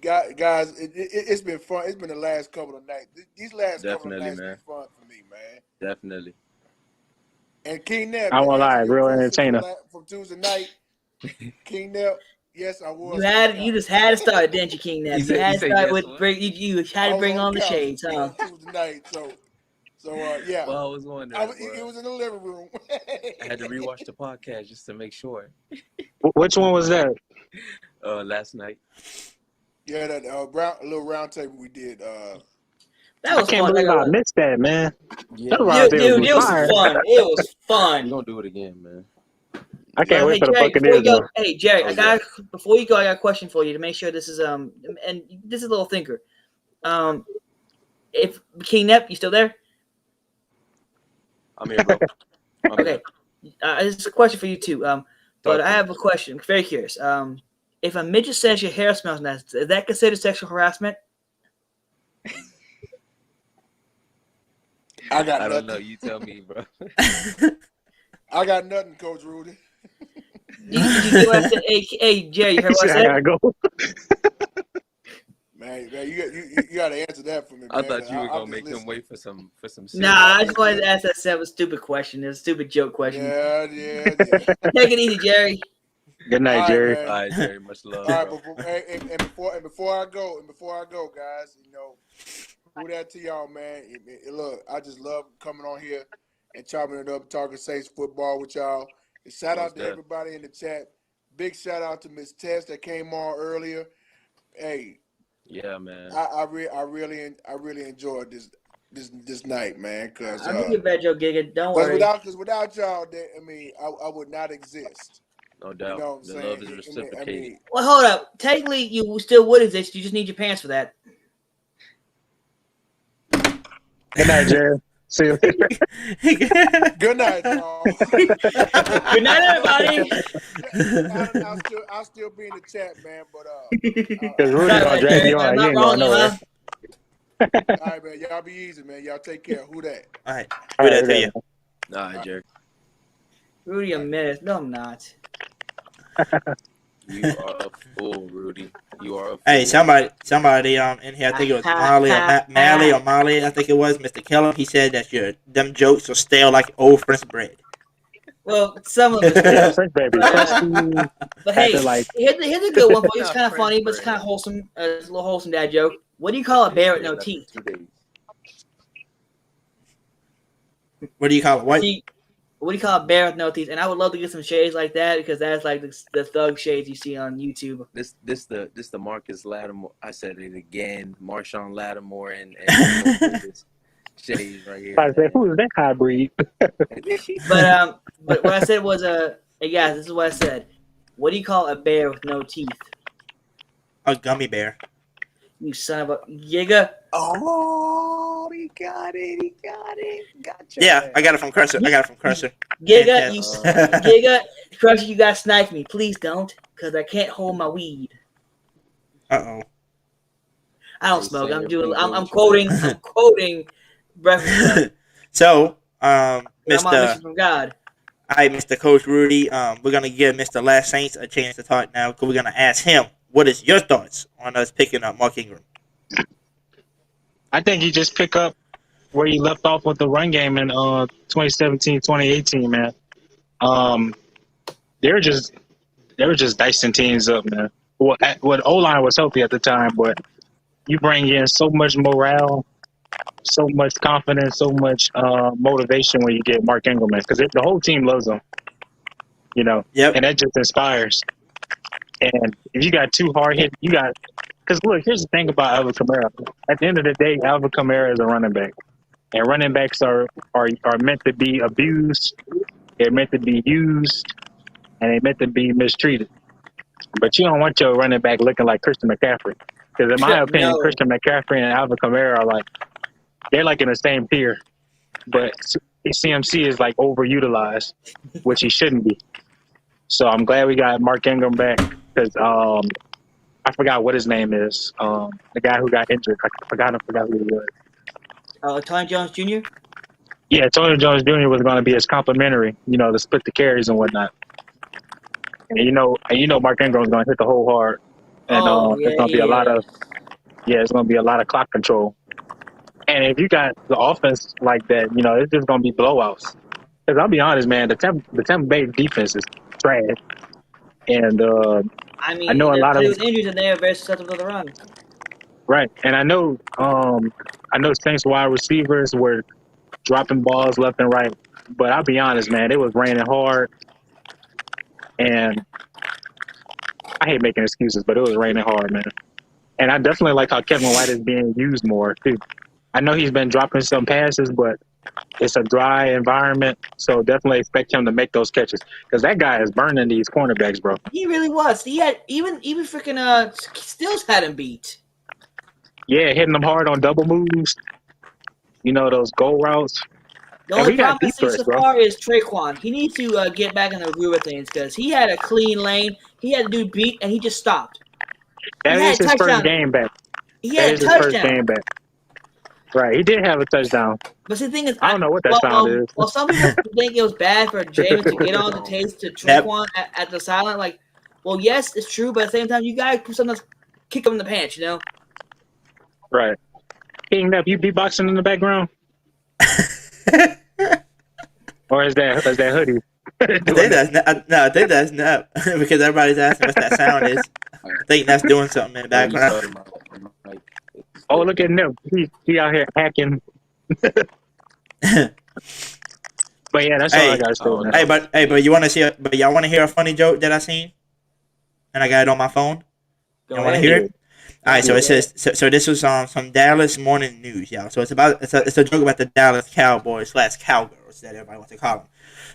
Guys, it's been fun. It's been the last couple of nights. These last couple of nights have been fun for me, man. Definitely. And King Nep. I won't lie, real entertainer. From Tuesday night, King Nep. Yes, I was. You just had to start, didn't you, King Nep? You had to start with you had to bring on the shades, huh? Tuesday night, so yeah. Well, I was wondering. It was in the living room. I had to rewatch the podcast just to make sure. Which one was that? Last night. Yeah, that little round table we did. That was I can't fun. believe I missed that, man. Yeah. Dude, it was fun. It was fun. We're gonna do it again, man. I can't wait for the Jerry, Buccaneers. Hey Jerry, before you go, I got a question for you to make sure this is and this is a little thinker. If King Nep, you still there? I'm here, bro. Okay. This is a question for you too. But I have a question. I'm very curious. If a midget says your hair smells nice, is that considered sexual harassment? I don't know. You tell me, bro. I got nothing, Coach Rudy. Did you hear what I said? Hey, Jerry, you heard what I said? I gotta go. Man, you got to answer that for me. I man. thought you were gonna make him wait for some. Nah, I just wanted to ask that stupid question. It's a stupid joke question. Yeah. Take it easy, Jerry. Good night, Jerry. All right, Jerry. Much love. All right, and before I go, guys, who that to y'all, man? Look, I just love coming on here and chopping it up, talking Saints football with y'all. And shout out to everybody in the chat. Big shout out to Miss Tess that came on earlier. Hey. Yeah, man. I really enjoyed this night, man. Cause I'll give you a bad joke, Giga. Don't worry. Because without y'all, I would not exist. No doubt. You know what I'm the saying? love is reciprocated. Well, hold up. Technically, you still would exist. You just need your pants for that. Good night, Jerry. See you later. Good night, y'all. Good night, everybody. I'll still be in the chat, man. But because Rudy gonna drag you on. You ain't going nowhere. All right, man. Y'all be easy, man. Y'all take care. Who that? All right. Who that to you? All right, Jerry. Rudy a menace. No, I'm not. You are a fool, Rudy. You are a fool. Hey, somebody in here, I think it was Molly or Molly, I think it was Mr. Keller. He said that them jokes are stale like old French bread. Well, some of them are stale. French baby, But hey, here's a good one for you. It's kind of funny, but it's kind of wholesome. It's a little wholesome dad joke. What do you call a bear with no teeth? What do you call it? What? What do you call a bear with no teeth? And I would love to get some shades like that because that's like the thug shades you see on YouTube. This the Marcus Lattimore. I said it again. Marshawn Lattimore and shades right here. I said, who is that hybrid? But what I said was hey guys, this is what I said. What do you call a bear with no teeth? A gummy bear. You son of a Giga. Oh, he got it. Gotcha. Yeah, I got it from Crusher. Giga, Crusher, you gotta snipe me. Please don't, because I can't hold my weed. Uh-oh. I don't smoke. I'm quoting reference. So, Mr. from God. All right, Mr. Coach Rudy, we're going to give Mr. Last Saints a chance to talk now because we're going to ask him, what is your thoughts on us picking up Mark Ingram? I think he just pick up where he left off with the run game in 2017, 2018, man. They were just dicing teams up, man. Well, O-line was healthy at the time, but you bring in so much morale, so much confidence, so much motivation when you get Mark Ingram, because the whole team loves him, you know. Yep. And that just inspires. And if you got two hard hit, because look, here's the thing about Alvin Kamara. At the end of the day, Alvin Kamara is a running back, and running backs are meant to be abused, they're meant to be used, and they're meant to be mistreated. But you don't want your running back looking like Christian McCaffrey, because in my opinion, Christian McCaffrey and Alvin Kamara are they're in the same tier, but CMC is overutilized, which he shouldn't be. So I'm glad we got Mark Ingram back because I forgot what his name is. The guy who got injured, I forgot who he was. Tony Jones Jr. Yeah, Tony Jones Jr. was going to be his complimentary, to split the carries and whatnot. And you know, Mark Ingram is going to hit the hole hard, and it's going to be it's going to be a lot of clock control. And if you got the offense like that, it's just going to be blowouts. Because I'll be honest, man, the Tampa Bay defense is trash. And I know a lot of injuries and they are very susceptible to the run. Right, and I know Saints wide receivers were dropping balls left and right. But I'll be honest, man, it was raining hard, and I hate making excuses, but it was raining hard, man. And I definitely like how Kevin White is being used more too. I know he's been dropping some passes, but it's a dry environment, so definitely expect him to make those catches because that guy is burning these cornerbacks, bro. He really was. He had even freaking Stills had him beat. Yeah, hitting them hard on double moves. Those goal routes. The only problem I see so far is Traquan. He needs to get back in the groove of things because he had a clean lane. He had to do beat, and he just stopped. That is his first game back. He had a touchdown. First game back. Right, he did have a touchdown. But the thing is, I don't know what that sound is. Well, some people think it was bad for James to get on the taste to Traquan at the sideline. Yes, it's true, but at the same time, you guys sometimes kick him in the pants, Right. King Nep, you beatboxing in the background? Or is that Hoodie? I think that's Nep because everybody's asking what that sound is. I think that's doing something in the background. Oh, look at Nip. He out here hacking. But yeah, that's all I got to say. But you want to see? But y'all want to hear a funny joke that I seen? And I got it on my phone. You want to hear it? All right. So it says. So this was some Dallas morning news, y'all. So it's a joke about the Dallas Cowboys / Cowgirls that everybody wants to call them.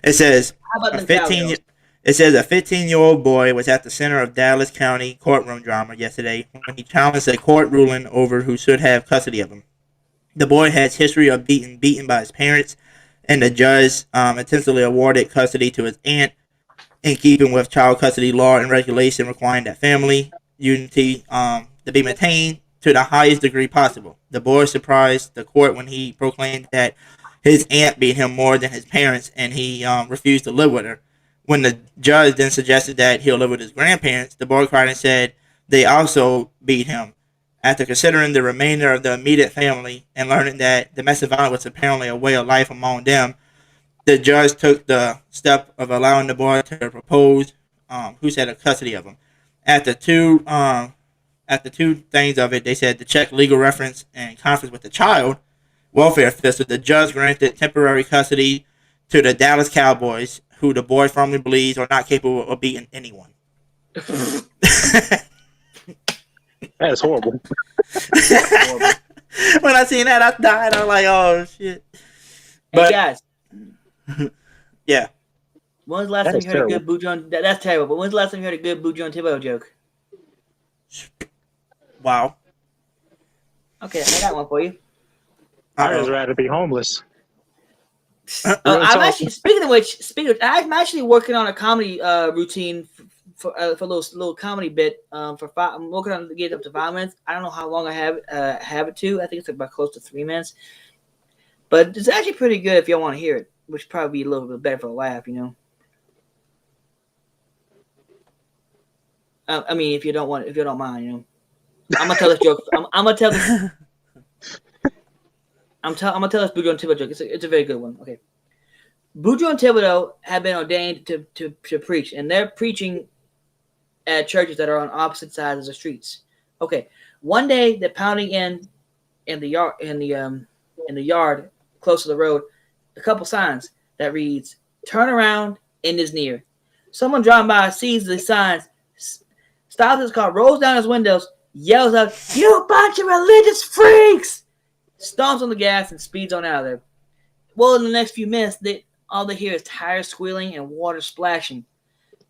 It says a 15-year-old boy was at the center of Dallas County courtroom drama yesterday when he challenged a court ruling over who should have custody of him. The boy has history of being beaten by his parents, and the judge intentionally awarded custody to his aunt in keeping with child custody law and regulation requiring that family unity to be maintained to the highest degree possible. The boy surprised the court when he proclaimed that his aunt beat him more than his parents, and he refused to live with her. When the judge then suggested that he'll live with his grandparents, the boy cried and said they also beat him. After considering the remainder of the immediate family and learning that domestic violence was apparently a way of life among them, the judge took the step of allowing the boy to propose who had custody of him. After two things of it, they said to check legal reference and conference with the child welfare official, the judge granted temporary custody to the Dallas Cowboys, who the boy firmly believes are not capable of beating anyone. That's horrible. When I seen that, I died. I'm like, oh shit. But hey guys, yeah. When was the last time you heard a good Buju on? That's terrible. But when's the last time you heard a good Buju on Thibodeau joke? Wow. Okay, I got one for you. I'd just rather be homeless. I'm actually I'm actually working on a comedy routine for a little comedy bit. I'm working on to get up to 5 minutes. I don't know how long I have it to. I think it's about close to 3 minutes. But it's actually pretty good if y'all want to hear it, which would probably be a little bit better for a laugh, you know. I mean, if you don't mind, you know. I'm gonna tell this joke. I'm gonna tell this. I'm gonna tell this Buju and Thibodeau joke. It's a very good one. Okay, Buju and Thibodeau have been ordained to preach, and they're preaching at churches that are on opposite sides of the streets. Okay, one day they're pounding in the yard close to the road, a couple signs that reads "Turn around, end is near." Someone driving by sees the signs, stops his car, rolls down his windows, yells out, "You bunch of religious freaks!" Stomps on the gas and speeds on out of there. Well, in the next few minutes, all they hear is tires squealing and water splashing.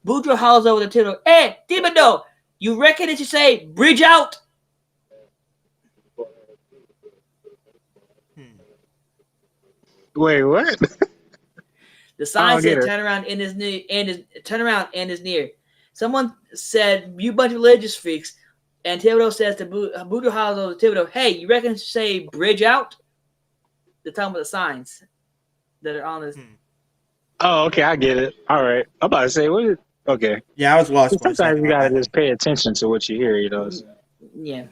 Boudreaux hollers over the Thibodeau, "Hey, Thibodeau, you reckon it should say bridge out?" Wait, what? The sign said turn around and is near. Someone said, "You bunch of religious freaks." And Thibodeau says to Boudreaux hollers over to Thibodeau, "Hey, you reckon it should say bridge out?" They're talking about the signs that are on this. Oh, okay, I get it. All right. I'm about to say, what? Okay. Yeah, I was lost. Sometimes you gotta just pay attention to what you hear, you know. Yeah.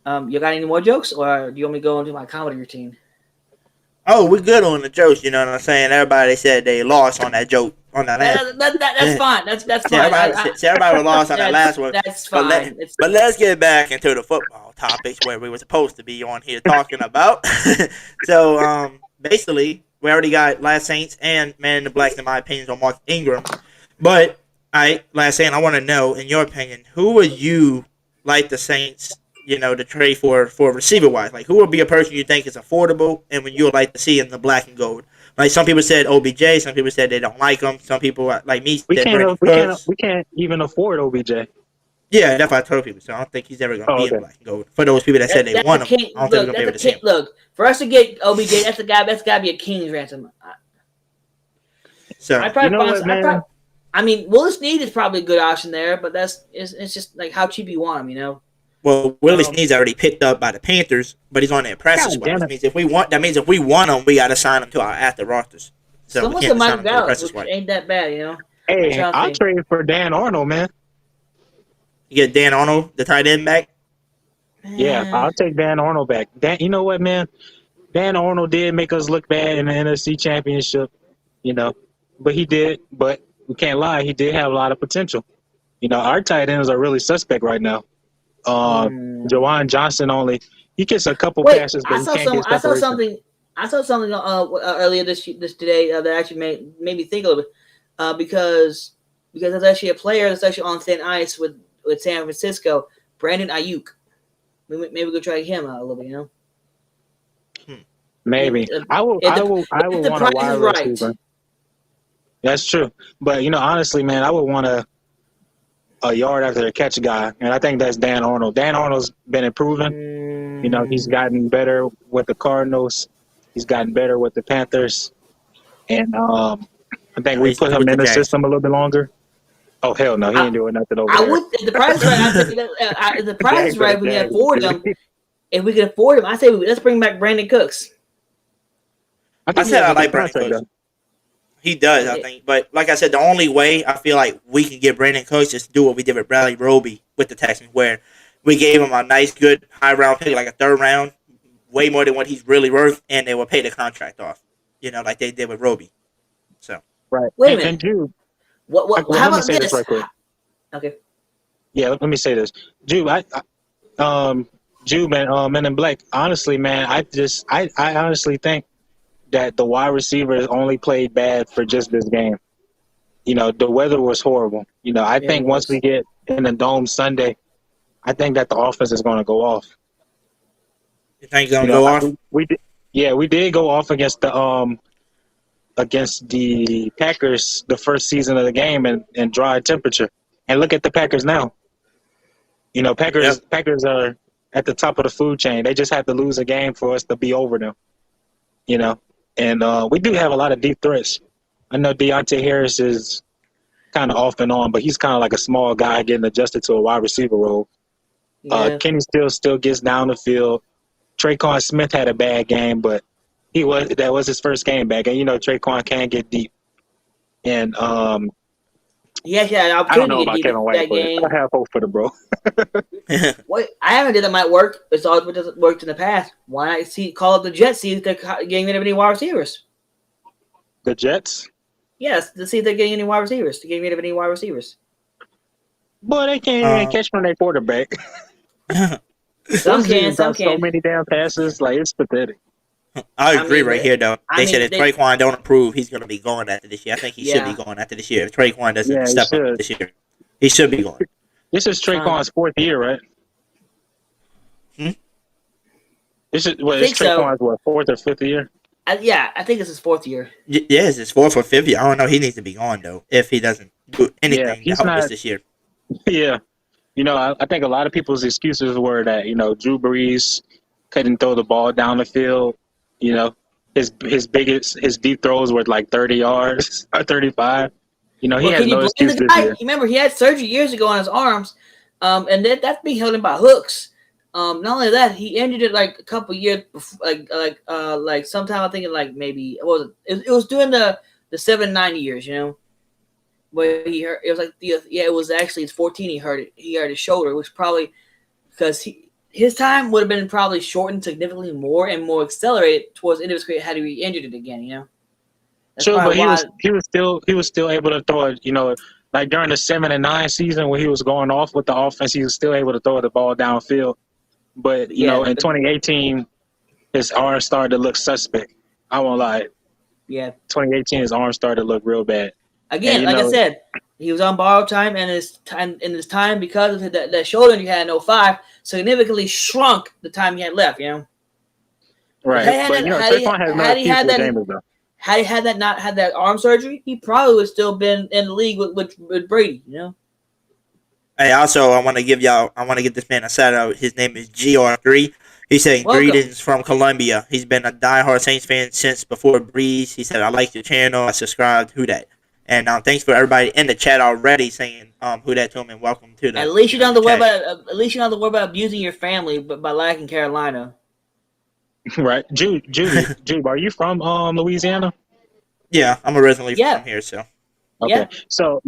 You got any more jokes, or do you want me to go into my comedy routine? Oh, we're good on the jokes. You know what I'm saying? Everybody said they lost on that joke. On that last. That's fine. That's fine. Everybody was lost on that last one. That's fine. But let's get back into the football topics where we were supposed to be on here talking about. So, basically, we already got Last Saints and Man in the Blacks, in my opinion, on Mark Ingram. But, Last Saint, I want to know, in your opinion, who would you like the Saints, to trade for receiver-wise? Like, who would be a person you think is affordable and when you would like to see in the black and gold? Like, some people said OBJ, some people said they don't like him, some people, like me, we can't even afford OBJ. Yeah, that's what I told people. So I don't think he's ever going to be in black and gold. For those people that said they want him, I don't think we're going to be able to see him. Look, for us to get OBJ, that's got to be a king's ransom. So, Willis Snead is probably a good option there, but it's just like how cheap you want him, you know? Well, Willis Snead's already picked up by the Panthers, but he's on the practice squad. That means if we want him, we got to sign him to our active rosters. So someone said Michael Gallup, which ain't that bad, you know? Hey, I'll trade for Dan Arnold, man. You get Dan Arnold, the tight end, back? Yeah, I'll take Dan Arnold back. You know what, man? Dan Arnold did make us look bad in the NFC Championship, but he did. But we can't lie, he did have a lot of potential. Our tight ends are really suspect right now. Jawan Johnson he gets a couple passes, but he can't get separation. I saw something earlier today that actually made me think a little bit because there's actually a player that's actually on thin ice with San Francisco, Brandon Ayuk. Maybe we could try him out a little bit, Maybe I will want a wide receiver. That's true, but honestly, man, I would want a yard after the catch guy, and I think that's Dan Arnold. Dan Arnold's been improving. He's gotten better with the Cardinals. He's gotten better with the Panthers, and I think we put him in the system a little bit longer. Oh hell no, he ain't doing nothing over there. If the price is right, the price is right. We can afford them. If we can afford him, I say let's bring back Brandon Cooks. I he said has I a good like Brandon contract Cooks. though. He does, I think. But like I said, the only way I feel like we can get Brandon Cooks is to do what we did with Bradley Roby with the Texans, where we gave him a nice, good high round pick, like a third round, way more than what he's really worth, and they will pay the contract off. Like they did with Roby. So Right. Wait a And minute. Jude, What? well, How let me about say this this? right quick. Okay. Yeah, let me say this. Jude, Jude and Men in Black, honestly, man, I honestly think that the wide receivers only played bad for just this game. The weather was horrible. I Yeah, it think once we was. get in the dome Sunday, I think that the offense is going to go off. you think he's gonna go off? We did go off against the Packers the first season of the game in dry temperature. And look at the Packers now. Packers Yep. Packers are at the top of the food chain. They just have to lose a game for us to be over them. And we do have a lot of deep threats. I know Deontay Harris is kind of off and on, but he's kind of like a small guy getting adjusted to a wide receiver role. Yeah. Kenny still gets down the field. Traquan Smith had a bad game, but that was his first game back. And Traquan can get deep. And Yeah, I don't opportunity know to about get Kevin deep White, that but game. I have hope for the bro. What I haven't did that might work. It's all what doesn't worked in the past. Why not call up the Jets, see if they're getting rid of any wide receivers? The Jets? Yes, to see if they're getting any wide receivers. To get rid of any wide receivers. Boy, they can't even catch from their quarterback. Some can, some so can. many damn passes, like it's pathetic. I agree right here, though. They said if they- Traquan don't improve, he's going to be going after this year. I think he should be going after this year. If Traquan doesn't he step should. up this year, he should be going. This is Traquan's fourth year, right? This is think so. Traquan's fourth or fifth year? I think it's his fourth year. Yes, it's 4th or 5th year. I don't know. He needs to be gone, though, if he doesn't do anything to help us this year. Yeah. I think a lot of people's excuses were that, Drew Brees couldn't throw the ball down the field. His deep throws were like 30 yards or 35. He has no excuse this year. Remember, he had surgery years ago on his arms, and that's being held in by hooks. Not only that, he ended it like a couple years before, like sometime I think maybe it was during the 7-9 years, where he hurt. It was it was actually his 14. He hurt his shoulder, which probably because his time would have been probably shortened significantly more and more accelerated towards the end of his career had he injured it again. That's sure, but why he was still able to throw it. Like during the 7 and 9 season where he was going off with the offense, he was still able to throw the ball downfield. But in 2018, his arm started to look suspect. I won't lie. Yeah. 2018, his arm started to look real bad. Again, like I said, he was on borrowed time, and his time because of that shoulder injury he had in 05 significantly shrunk the time he had left. Right. Traquan has no excuse with Jameis, though. Had he not had that arm surgery, he probably would still been in the league with Brady. Hey, also, I want to give this man a shout out. His name is GR3. He's saying greetings from Colombia. He's been a diehard Saints fan since before Breeze. He said, I like your channel. I subscribed. Who that? And thanks for everybody in the chat already saying who that to him and welcome to the. At least you don't have to worry about abusing your family, but by liking Carolina. Right, Jube, are you from Louisiana? Yeah, I'm originally from here, so. Okay, so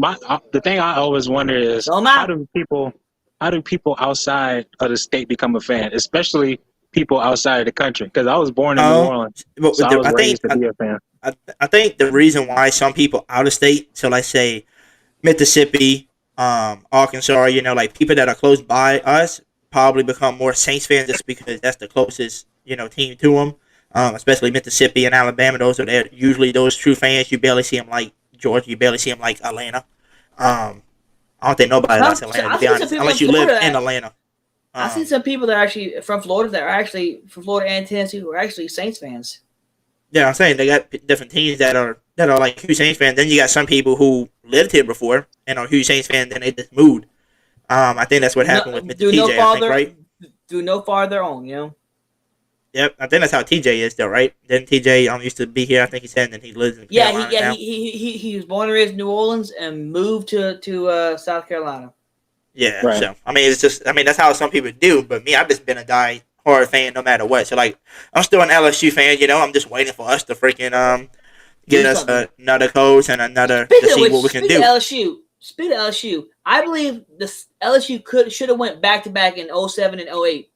the thing I always wonder is how do people outside of the state become a fan, especially people outside of the country? Because I was born in New Orleans, so I was raised to be a fan. I think the reason why some people out of state, so let's say Mississippi, Arkansas, like people that are close by us, probably become more Saints fans just because that's the closest team to them. Especially Mississippi and Alabama, those are usually those true fans. You barely see them like Georgia. You barely see them like Atlanta. I don't think nobody likes Atlanta, to be honest, unless you live in Atlanta. I've seen some people that are actually from Florida from Florida and Tennessee who are actually Saints fans. Yeah, I'm saying they got different teams that are like huge Saints fans. Then you got some people who lived here before and are huge Saints fans, then they just moved. I think that's what happened with Mr. TJ, I think, right? Do no farther on, Yep, I think that's how TJ is, though, right? Then TJ used to be here, I think he said, and then he lives in Carolina now. He was born and raised in New Orleans and moved to South Carolina. Yeah, right. So it's just that's how some people do. But me, I've just been a die-hard hard fan no matter what. So like, I'm still an LSU fan. You know, I'm just waiting for us to freaking get us another coach and another to see what we can do. Speaking of LSU, I believe the LSU should have went back to back in 07 and 08.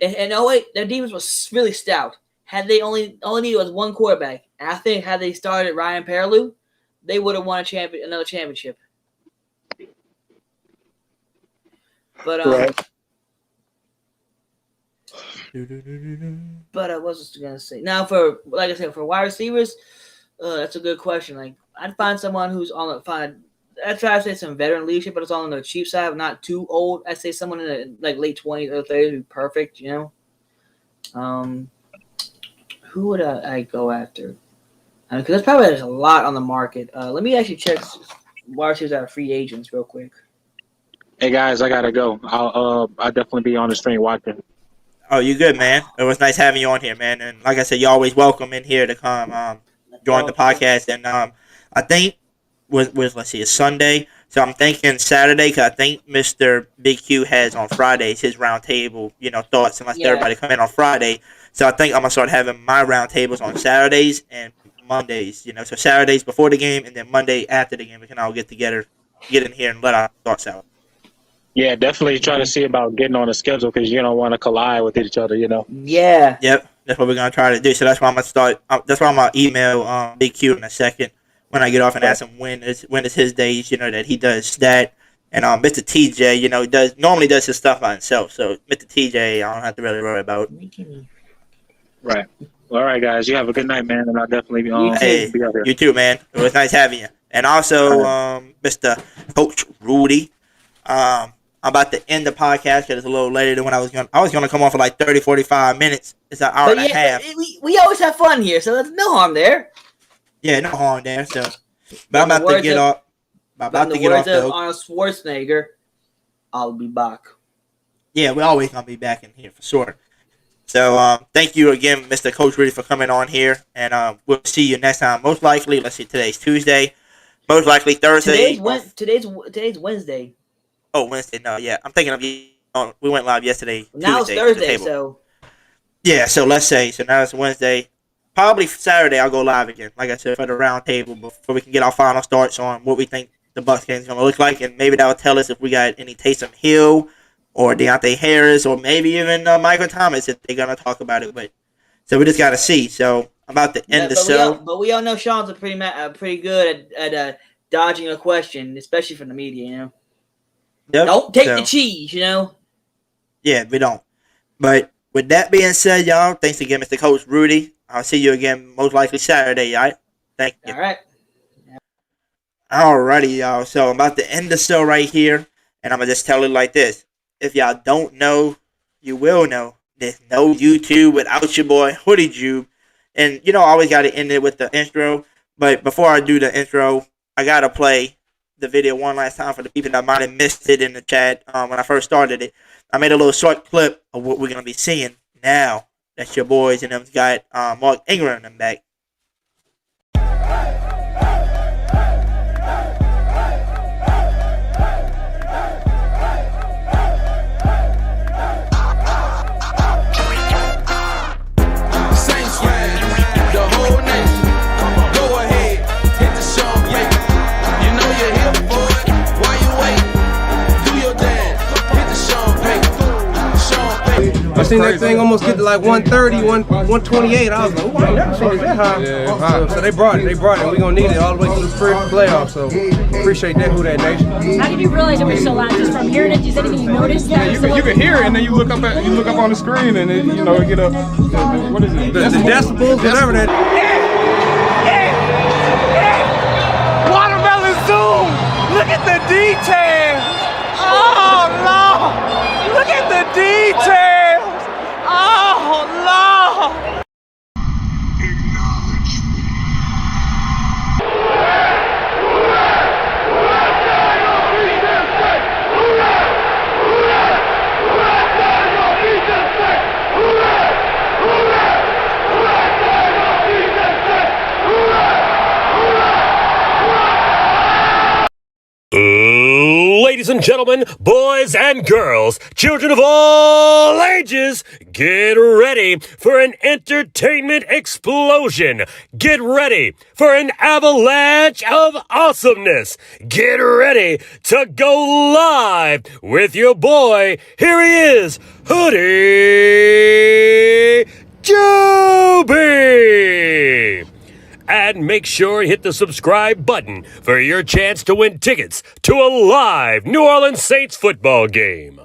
In 08, their defense was really stout. Had they only needed was one quarterback, and I think had they started Ryan Perlew, they would have won another championship. But what was I gonna say? Now for like I said, for wide receivers, that's a good question. Like I'd find someone who's I'd try to say some veteran leadership, but it's all on the cheap side, not too old. I'd say someone in the like late 20s or 30s would be perfect, you know. Who would I go after? Because there's probably a lot on the market. Let me actually check wide receivers that are free agents real quick. Hey guys, I gotta go. I'll definitely be on the stream watching. Oh, you good, man? It was nice having you on here, man. And like I said, you're always welcome in here to come join the podcast. And I think let's see, it's Sunday, so I'm thinking Saturday because I think Mr. Big Q has on Fridays his roundtable, thoughts and lets everybody come in on Friday. So I think I'm gonna start having my roundtables on Saturdays and Mondays. So Saturdays before the game and then Monday after the game we can all get together, get in here and let our thoughts out. Yeah, definitely try to see about getting on a schedule because you don't want to collide with each other, Yeah. Yep, that's what we're gonna try to do. So that's why I'm gonna start. That's why I'm gonna email Big Q in a second when I get off and ask him when is his days. That he does that. And Mr. TJ, normally does his stuff by himself. So Mr. TJ, I don't have to really worry about. Right. Well, all right, guys. You have a good night, man, and I'll definitely be on. Hey, you too, man. It was nice having you. And also, Mr. Coach Rudy. I'm about to end the podcast because it's a little later than when I was going to come on for like 30, 45 minutes. It's an hour and a half. We always have fun here, so there's no harm there. Yeah, no harm there. So, but I'm about to get off. About to get off, though. Arnold Schwarzenegger, I'll be back. Yeah, we're always going to be back in here for sure. So, thank you again, Mr. Coach Rudy, for coming on here. And we'll see you next time. Most likely, let's see, today's Tuesday. Most likely Thursday. Today's Wednesday. Oh, Wednesday. No, yeah. I'm thinking of you. We went live yesterday. Now Tuesday, it's Thursday, so. Yeah, so let's say. So now it's Wednesday. Probably Saturday I'll go live again. Like I said, for the round table before we can get our final starts on what we think the Bucs game is going to look like. And maybe that will tell us if we got any Taysom Hill or Deontay Harris or maybe even Michael Thomas if they're going to talk about it. But so we just got to see. So I'm about to end the show. But we all know Sean's pretty good at dodging a question, especially from the media, Yep. Don't take the cheese, Yeah, we don't. But with that being said, y'all, thanks again, Mr. Coach Rudy. I'll see you again most likely Saturday, all right? Thank you. All right. Alrighty, y'all. So I'm about to end the show right here, and I'm going to just tell it like this. If y'all don't know, you will know. There's no YouTube without your boy, Hoodie Jube. And, I always got to end it with the intro. But before I do the intro, I got to play the video one last time for the people that might have missed it in the chat when I first started it. I made a little short clip of what we're going to be seeing now. That's your boys and them's got Mark Ingram and them back. I seen that thing almost get to like 130, 128. I was like, ooh, I never seen it that high. Yeah, so they brought it. We're going to need it all the way through the playoffs. So appreciate that, Who That Nation. How did you realize it was so loud? Just from hearing it? Is there anything you noticed? Yeah, you can hear it, and then you look up on the screen, and it get up. What is it? The decibels, whatever that. Watermelon zoom! Look at the details! Oh, Lord! Look at the details! Oh, Lord! Ladies and gentlemen, boys and girls, children of all ages, get ready for an entertainment explosion. Get ready for an avalanche of awesomeness. Get ready to go live with your boy. Here he is, Hoodie Jube. And make sure you hit the subscribe button for your chance to win tickets to a live New Orleans Saints football game.